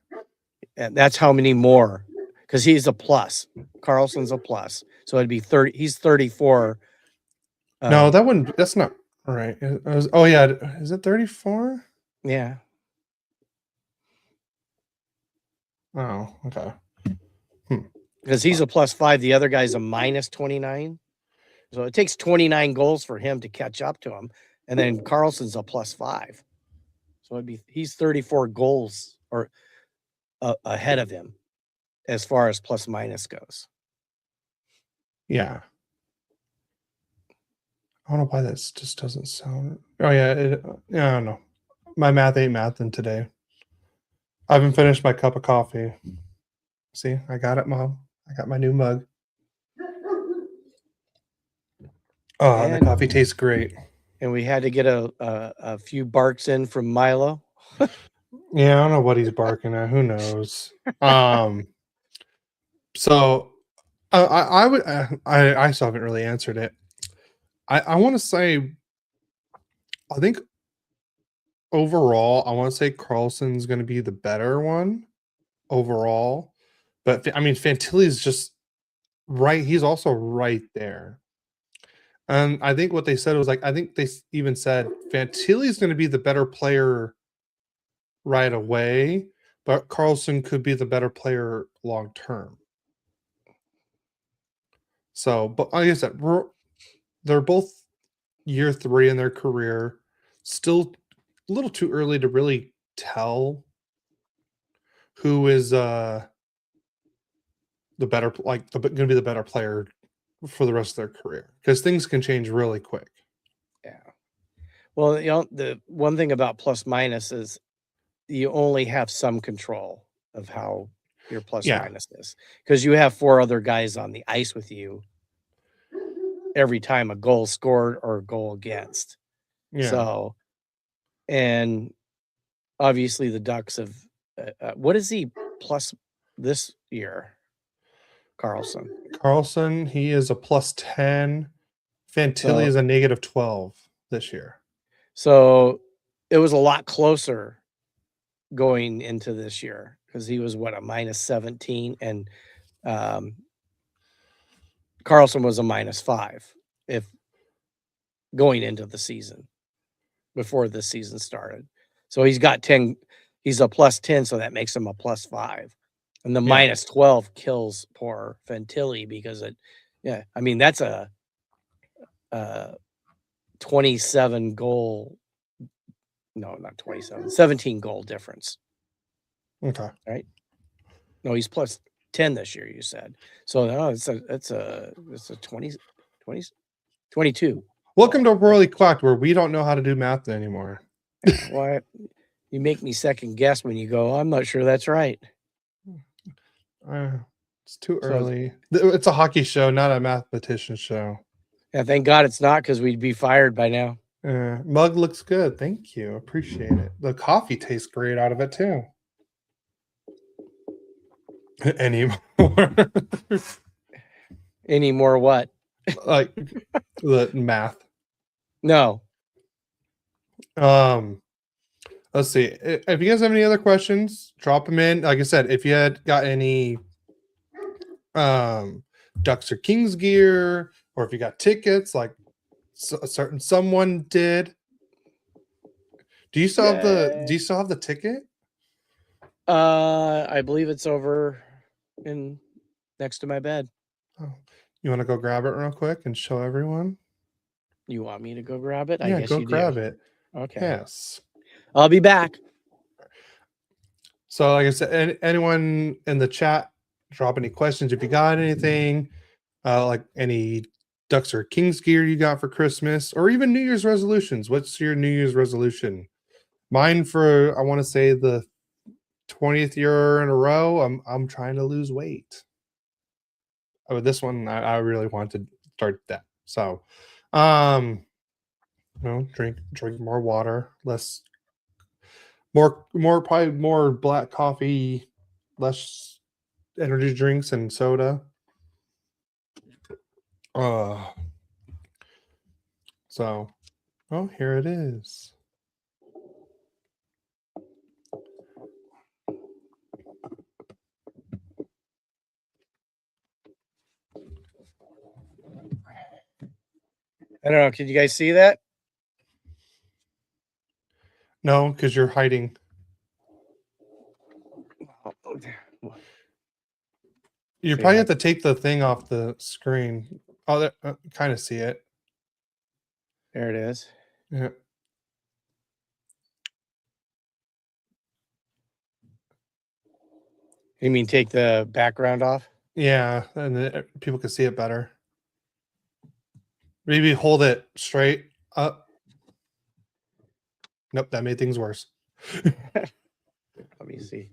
A: And that's how many more, because he's a plus. Carlson's a plus. So it'd be 30. He's 34.
B: No, that's not right. Oh, yeah. Is it 34?
A: Yeah.
B: Oh, okay.
A: Because he's a plus 5. The other guy's a minus 29. So it takes 29 goals for him to catch up to him. And then Carlson's a plus 5. So he's 34 goals or ahead of him as far as plus minus goes.
B: Yeah. I don't know why that just doesn't sound. Oh, yeah. Yeah, I don't know. My math ain't mathing today. I haven't finished my cup of coffee. See, I got it, Mom. I got my new mug. Oh, the coffee tastes great.
A: And we had to get a few barks in from Milo.
B: Yeah, I don't know what he's barking at. Who knows? So I still haven't really answered it. I want to say, I think overall, I want to say Carlson's going to be the better one overall. But I mean, Fantilli is just right. He's also right there. And I think what they said was like, I think they even said Fantilli is going to be the better player right away, but Carlson could be the better player long term. So, but like I said, they're both year 3 in their career. Still a little too early to really tell who is the better, like going to be the better player for the rest of their career, because things can change really quick.
A: Yeah. Well, the one thing about plus minus is you only have some control of how your plus minus is, because you have 4 other guys on the ice with you every time a goal scored or a goal against.
B: Yeah.
A: So, and obviously the Ducks have, what is he plus this year?
B: Carlson, he is a plus 10. Fantilli is a negative 12 this year.
A: So it was a lot closer going into this year, because he was a minus 17, and Carlson was a -5 if going into the season before the season started. So he's got 10. He's a +10, so that makes him a +5. And the
B: Yeah.
A: -12 kills poor Fantilli because yeah, I mean, that's a 27 goal. No, not 27, 17 goal difference.
B: Okay.
A: Right? No, he's +10 this year, you said. So no, it's a 20, 22.
B: Welcome to Royally Quacked, where we don't know how to do math anymore.
A: Yeah, why you make me second guess when you go, I'm not sure that's right.
B: It's too
A: So
B: early. It's a hockey show, not a mathematician show.
A: yeah, thank God it's not, because we'd be fired by now.
B: Mug looks good. Thank you. Appreciate it. The coffee tastes great out of it too. Anymore.
A: Any more what?
B: Like the math.
A: No.
B: Let's see. If you guys have any other questions, drop them in. Like I said, if you had got any Ducks or Kings gear, or if you got tickets, like a certain someone did. Do you still have the ticket?
A: I believe it's over next to my bed.
B: Oh, you want to go grab it real quick and show everyone?
A: You want me to go grab it? I
B: Yeah,
A: guess
B: go
A: you
B: grab
A: do.
B: it.
A: Okay.
B: Yes.
A: I'll be back.
B: So, like I said, anyone in the chat, drop any questions if you got anything, like any Ducks or Kings gear you got for Christmas, or even New Year's resolutions. What's your New Year's resolution? Mine, for I want to say the 20th year in a row, I'm trying to lose weight. Oh, this one I really want to start that. So, drink more water, probably more black coffee, less energy drinks and soda. So, oh, here it is.
A: I don't know. Can you guys see that?
B: No, because you're hiding. You probably have to take the thing off the screen. Oh, kind of see it.
A: There it is.
B: Yeah.
A: You mean take the background off?
B: Yeah, and then people can see it better. Maybe hold it straight up. Nope, that made things worse.
A: Let me see.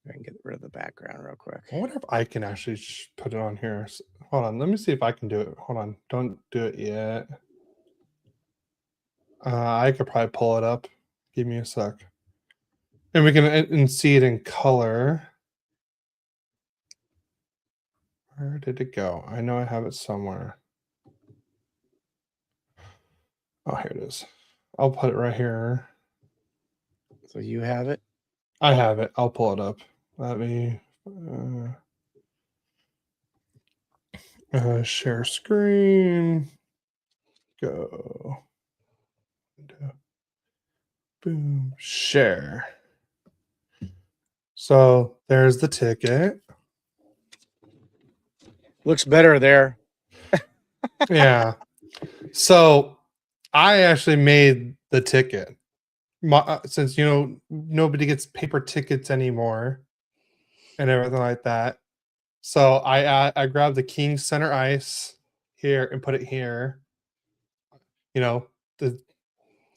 A: I can get rid of the background real quick.
B: I wonder if I can actually put it on here. Hold on, let me see if I can do it. Hold on, don't do it yet. I could probably pull it up. Give me a sec. And we can see it in color. Where did it go? I know I have it somewhere. Oh, here it is. I'll put it right here.
A: So you have it?
B: I have it. I'll pull it up. Let me share screen. Go. Boom. Share. So there's the ticket.
A: Looks better there.
B: Yeah. So I actually made the ticket. Since nobody gets paper tickets anymore and everything like that. So I grabbed the King Center Ice here and put it here. The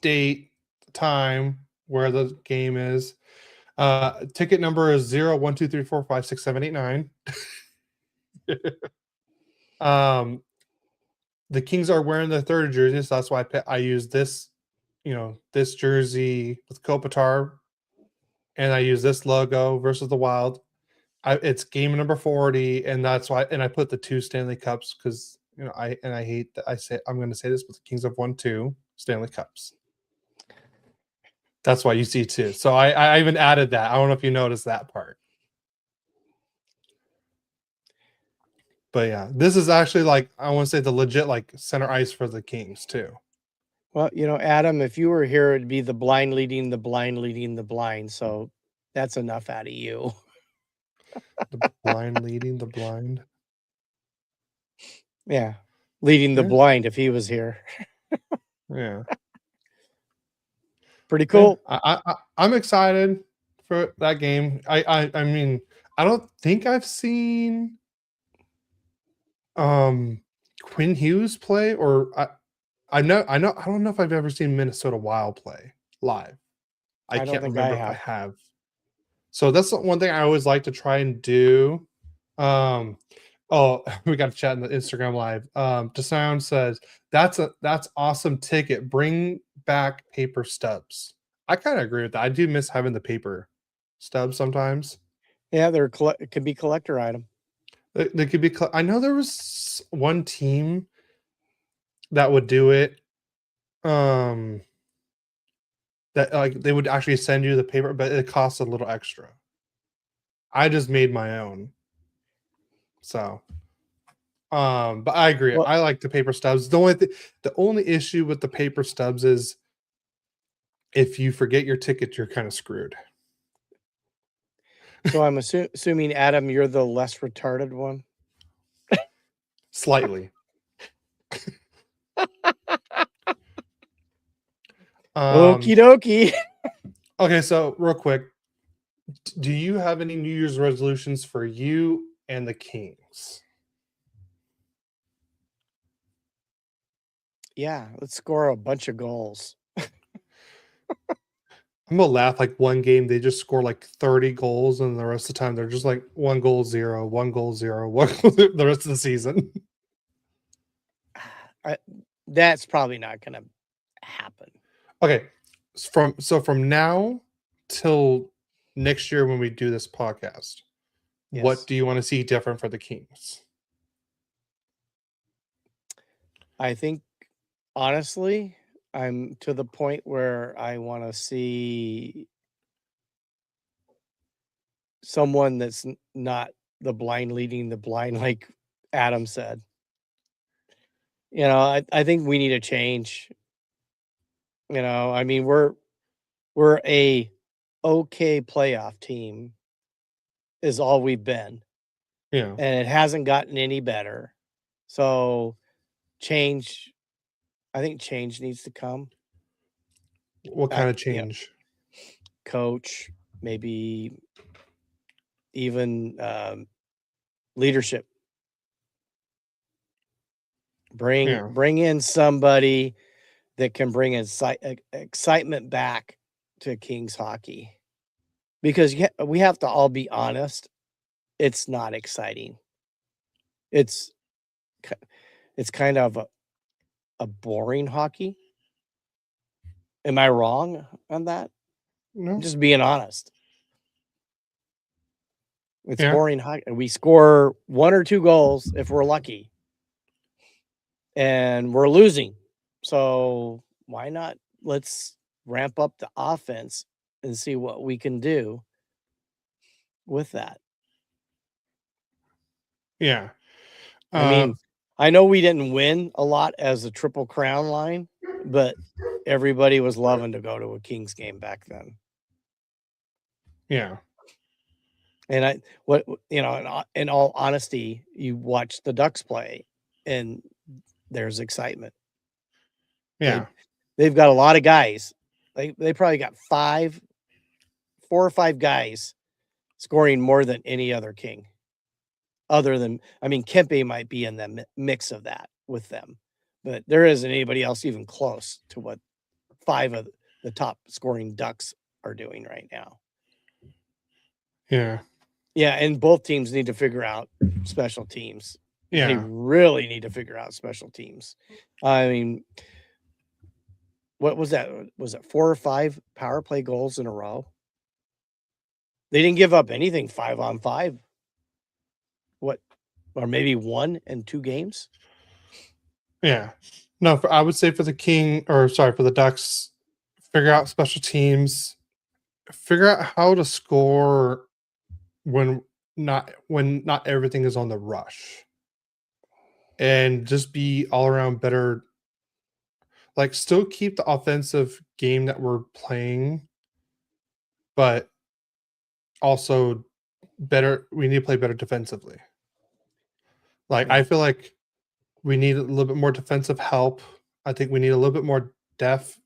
B: date, the time, where the game is. Ticket number is 012345678 9. The Kings are wearing their third jersey, so that's why I use this, this jersey with Kopitar, and I use this logo versus the Wild. It's game number 40, and that's why. And I put the 2 Stanley Cups because I hate that I'm going to say this, but the Kings have won 2 Stanley Cups. That's why you see 2. So I even added that. I don't know if you noticed that part. But yeah, this is actually like I want to say the legit like center ice for the Kings too.
A: Well, Adam, if you were here, it'd be the blind leading the blind leading the blind. So that's enough out of you.
B: The blind leading the blind.
A: Yeah. Leading the
B: Yeah.
A: blind if he was here.
B: Yeah.
A: Pretty cool.
B: I'm excited for that game. I mean, I don't think I've seen Quinn Hughes play, or I don't know if I've ever seen Minnesota Wild play live. I
A: I don't
B: can't
A: think
B: remember
A: I
B: if I
A: have.
B: have. So that's the one thing I always like to try and do. Oh, we got to chat in the Instagram live. DeSound says that's awesome ticket. Bring back paper stubs. I kind of agree with that. I do miss having the paper stubs sometimes.
A: Yeah, it could be collector item.
B: They could be. I know there was one team that would do it. That like they would actually send you the paper, but it costs a little extra. I just made my own. So but I agree.
A: Well,
B: I like the paper stubs. The only issue with the paper stubs is if you forget your ticket, you're kind of screwed.
A: so I'm assuming, Adam, you're the less retarded one.
B: Slightly.
A: Okie dokie.
B: Okay, so real quick, do you have any New Year's resolutions for you and the Kings?
A: Yeah, let's score a bunch of goals.
B: I'm gonna laugh like one game they just score like 30 goals, and the rest of the time they're just like 1-0, 1-0, 1 the rest of the season.
A: That's probably not going to happen.
B: Okay, from now till next year when we do this podcast,
A: Yes.
B: what do you want to see different for the Kings?
A: I think, honestly, I'm to the point where I want to see someone that's not the blind leading the blind, like Adam said. I think we need a change. I mean, we're a okay playoff team is all we've been,
B: Yeah.
A: and it hasn't gotten any better. So I think change needs to come.
B: What kind of change?
A: Coach, maybe even leadership. Bring in somebody that can bring excitement back to Kings hockey, because we have to all be honest. It's not exciting. It's kind of a boring hockey. Am I wrong on that?
B: No.
A: I'm just being honest. It's boring hockey. We score 1 or 2 goals if we're lucky, and we're losing. So why not? Let's ramp up the offense and see what we can do with that.
B: Yeah.
A: I mean, I know we didn't win a lot as a Triple Crown line, but everybody was loving to go to a Kings game back then.
B: Yeah.
A: And in all honesty, you watch the Ducks play and there's excitement.
B: Yeah.
A: They've got a lot of guys. They probably got 4 or 5 guys scoring more than any other King. Other than, Kempe might be in the mix of that with them, but there isn't anybody else even close to what 5 of the top scoring Ducks are doing right now.
B: Yeah.
A: Yeah, and both teams need to figure out special teams.
B: Yeah.
A: They really need to figure out special teams. I mean, what was that? Was it 4 or 5 power play goals in a row? They didn't give up anything 5-on-5. Or maybe 1 in 2 games?
B: Yeah. No, I would say for the for the Ducks, figure out special teams, figure out how to score when not everything is on the rush. and just be all around better. Like, still keep the offensive game that we're playing, but also better. We need to play better defensively. Like, I feel like we need a little bit more defensive help. I think we need a little bit more depth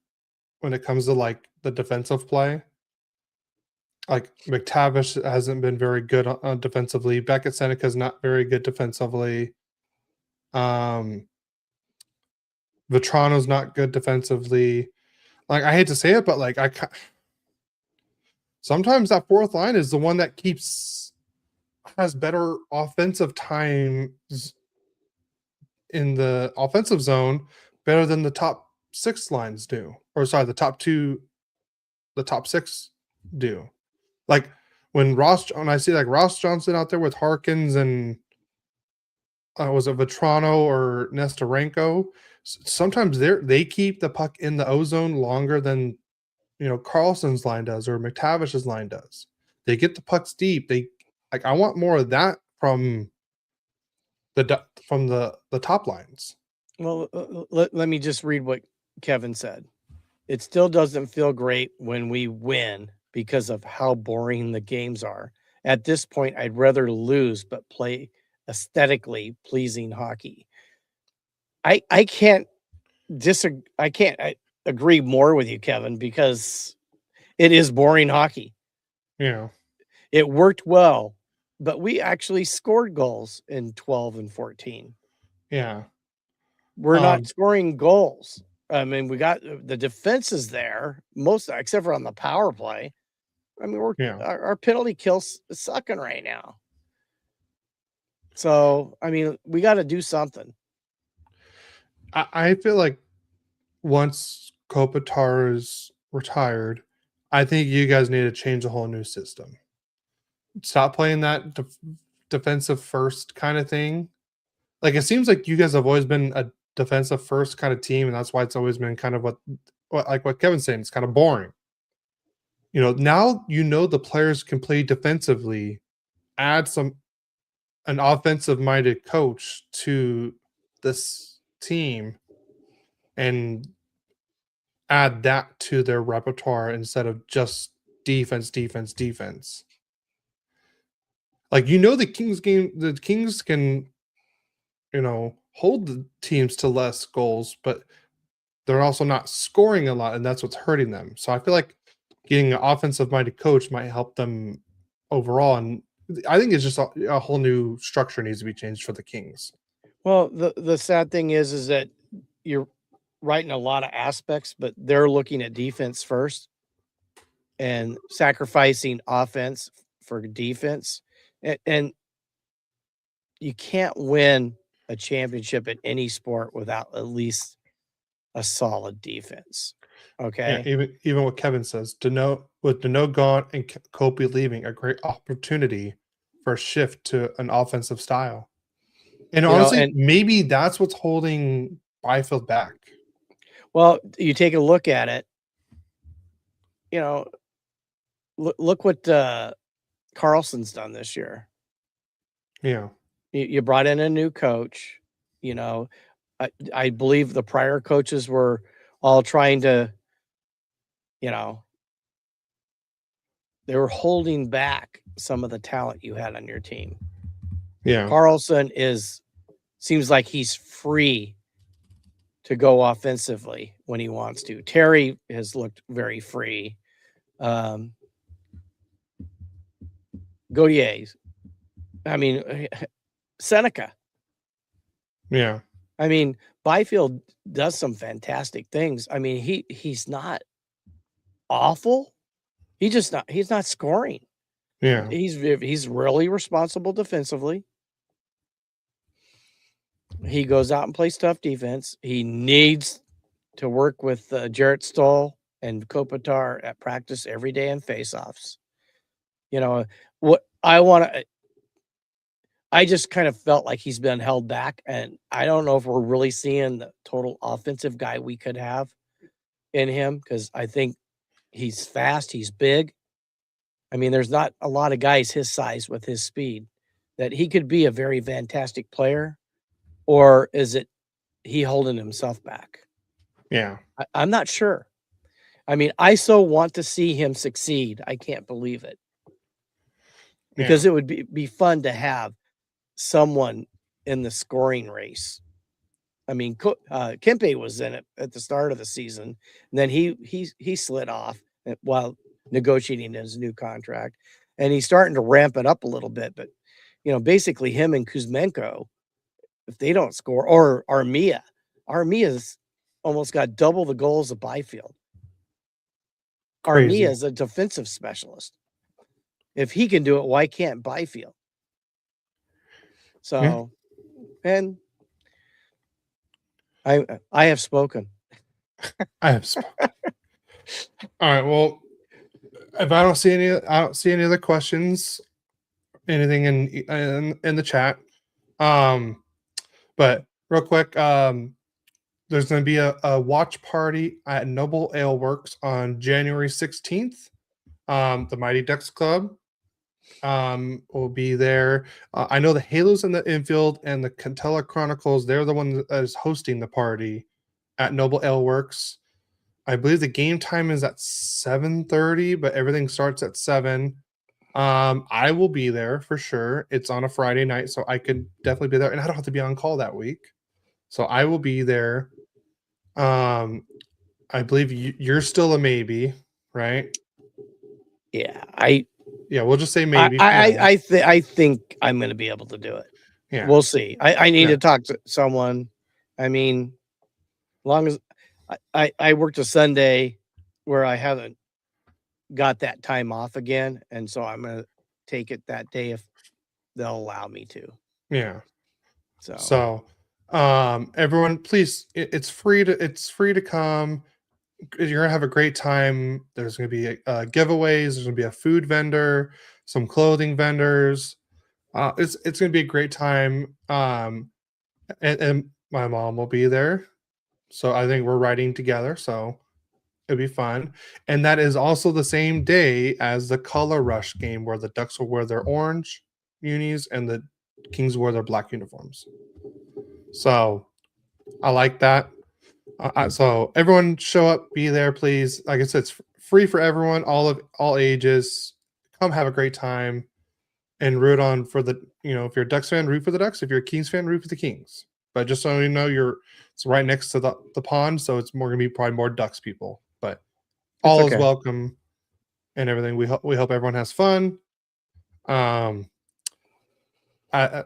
B: when it comes to like the defensive play. Like, McTavish hasn't been very good on defensively. Beckett Seneca's not very good defensively. Vetrano's not good defensively. Like, I hate to say it, but like sometimes that fourth line is the one that has better offensive times in the offensive zone, better than the top 6 lines do. Or sorry, the top 6 do. Like, when I see like Ross Johnston out there with Harkins and was it Vetrano or Nestorenko? Sometimes they keep the puck in the O zone longer than Carlson's line does or McTavish's line does. They get the pucks deep. I want more of that from the top lines.
A: Well, let me just read what Kevin said. It still doesn't feel great when we win because of how boring the games are. At this point, I'd rather lose but play aesthetically pleasing hockey. I can't disagree. I agree more with you, Kevin, because it is boring hockey.
B: Yeah.
A: It worked well, but we actually scored goals in 12 and 14.
B: Yeah.
A: We're not scoring goals. I mean, we got the defense is there, most except for on the power play. I mean, our penalty kills is sucking right now. So, I mean, we got to do something.
B: I feel like once Kopitar is retired, I think you guys need to change a whole new system. Stop playing that defensive first kind of thing. Like, it seems like you guys have always been a defensive first kind of team, and that's why it's always been kind of what Kevin's saying. It's kind of boring. Now the players can play defensively. Add an offensive minded coach to this team, and add that to their repertoire instead of just defense. Like, the Kings can, hold the teams to less goals, but they're also not scoring a lot, and that's what's hurting them. So I feel like getting an offensive minded coach might help them overall. And I think it's just a whole new structure needs to be changed for the Kings.
A: Well, the sad thing is that you're right in a lot of aspects, but they're looking at defense first and sacrificing offense for defense. And you can't win a championship in any sport without at least a solid defense. Okay.
B: Yeah, even what Kevin says, with Deneau gone and Kopi leaving, a great opportunity for a shift to an offensive style. And honestly, maybe that's what's holding Byfield back.
A: Well, you take a look at it, look what Carlson's done this year.
B: Yeah.
A: You brought in a new coach. I believe the prior coaches were all trying to, they were holding back some of the talent you had on your team.
B: Yeah.
A: Carlson seems like he's free to go offensively when he wants to. Terry has looked very free. Gaudier's. I mean, Seneca.
B: Yeah.
A: I mean, Byfield does some fantastic things. I mean, he's not awful. He's not scoring.
B: Yeah.
A: He's really responsible defensively. He goes out and plays tough defense. He needs to work with Jarrett Stoll and Kopitar at practice every day in faceoffs. What I just kind of felt like he's been held back, and I don't know if we're really seeing the total offensive guy we could have in him, because I think he's fast, he's big. I mean, there's not a lot of guys his size with his speed that he could be a very fantastic player, or is it he holding himself back?
B: Yeah.
A: I'm not sure. I mean, I so want to see him succeed. I can't believe it. Because
B: Yeah.
A: it would be fun to have someone in the scoring race. I mean, Kempe was in it at the start of the season, and then he slid off while negotiating his new contract, and he's starting to ramp it up a little bit. But basically, him and Kuzmenko, if they don't score, or Armia's almost got double the goals of Byfield.
B: Crazy.
A: Armia is a defensive specialist. If he can do it, why can't Byfield? So, and I have spoken.
B: I have spoken. All right. Well, if I don't see any other questions, anything in the chat. But real quick, there's going to be a watch party at Noble Ale Works on January 16th. The Mighty Ducks Club will be there. I know the Halos in the infield and the Cantella Chronicles, they're the one that is hosting the party at Noble Ale Works. I believe the game time is at 7:30, but everything starts at 7. I will be there for sure. It's on a Friday night, so I could definitely be there, and I don't have to be on call that week. So I will be there. I believe you're still a maybe, right?
A: Yeah,
B: we'll just say maybe.
A: I think I'm going to be able to do it.
B: Yeah,
A: we'll see. I need to talk to someone. I mean, long as I worked a Sunday where I haven't got that time off again, and so I'm going to take it that day if they'll allow me to.
B: Yeah.
A: So
B: everyone, please, it's free to come. You're gonna have a great time. There's gonna be giveaways. There's gonna be a food vendor, some clothing vendors. It's gonna be a great time. And my mom will be there, so I think we're riding together. So it'll be fun. And that is also the same day as the Color Rush game, where the Ducks will wear their orange unis and the Kings wear their black uniforms. So I like that. So everyone show up, be there, please. Like I said, it's free for everyone, all ages. Come have a great time and root on for the, if you're a Ducks fan, root for the Ducks. If you're a Kings fan, root for the Kings. But just so you know, it's right next to the pond, so it's more gonna be probably more Ducks people. But all is welcome and everything. We hope everyone has fun. I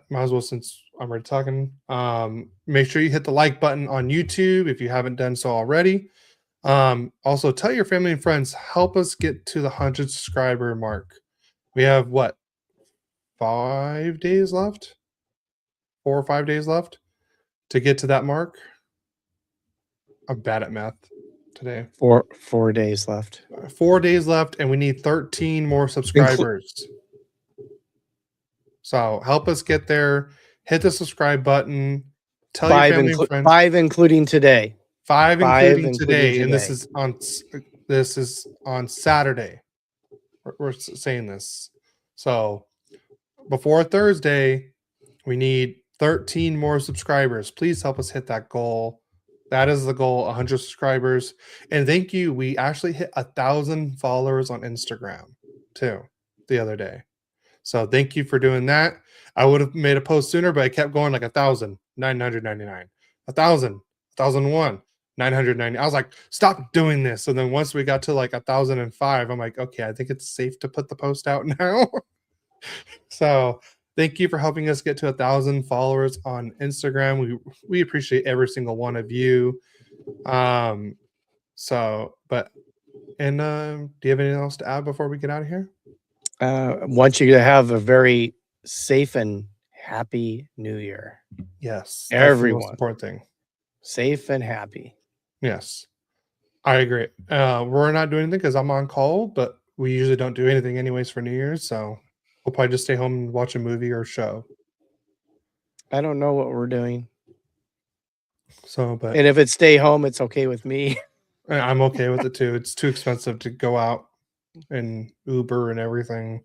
B: might as well, since I'm already talking. Make sure you hit the like button on YouTube if you haven't done so already. Also, tell your family and friends. Help us get to the 100 subscriber mark. We have 5 days left? 4 or 5 days left to get to that mark. I'm bad at math today.
A: 4 days left.
B: 4 days left, and we need 13 more subscribers. So help us get there. Hit the subscribe button. Tell your family and friends.
A: 5 including today.
B: 5 including today, and this is on Saturday. We're saying this. So before Thursday, we need 13 more subscribers. Please help us hit that goal. That is the goal, 100 subscribers. And thank you. We actually hit 1,000 followers on Instagram too the other day. So thank you for doing that. I would have made a post sooner, but I kept going like 1,000, 999, 1,000, 1,001, 990. I was like, stop doing this. So then once we got to like 1,005, I'm like, okay, I think it's safe to put the post out now. So thank you for helping us get to 1,000 followers on Instagram. We appreciate every single one of you. Do you have anything else to add before we get out of here?
A: I want you to have a very safe and happy New Year.
B: Yes,
A: everyone.
B: That's the most important thing.
A: Safe and happy.
B: Yes, I agree. We're not doing anything because I'm on call, but we usually don't do anything anyways for New Year's, so we'll probably just stay home and watch a movie or show.
A: I don't know what we're doing.
B: And
A: if it's stay home, it's okay with me.
B: I'm okay with it too. It's too expensive to go out and Uber and everything.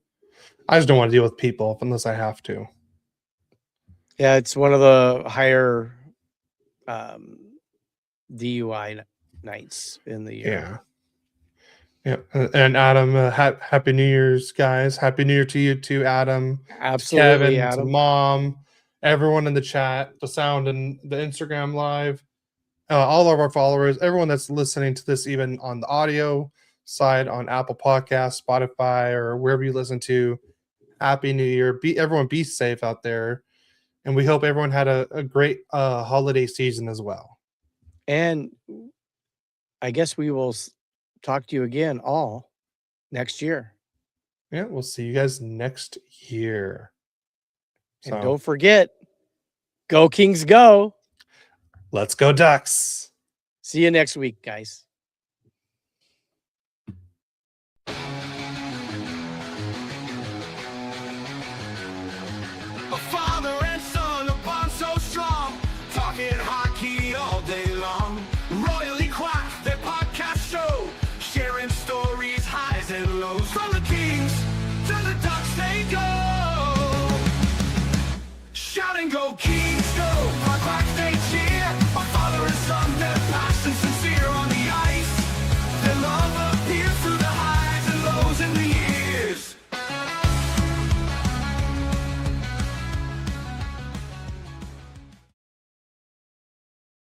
B: I just don't want to deal with people unless I have to.
A: Yeah, it's one of the higher DUI nights in the year.
B: Yeah. And Adam, happy New Year's, guys. Happy New Year to you too, Adam.
A: Absolutely,
B: To Kevin,
A: Adam.
B: to Mom, everyone in the chat, the sound and the Instagram live, all of our followers, everyone that's listening to this, even on the audio side on Apple Podcasts, Spotify, or wherever you listen to. Happy New Year. Everyone be safe out there. And we hope everyone had a great holiday season as well.
A: And I guess we will talk to you again all next year.
B: Yeah, we'll see you guys next year.
A: And don't forget, go Kings go.
B: Let's go Ducks.
A: See you next week, guys.
C: A father and son, a bond so strong, talking hockey all day long. Royally Quacked, their podcast show, sharing stories, highs and lows. From the Kings to the Ducks they go. Shout and go Kings go, Quack Quack they cheer. A father and son, their passion sincere.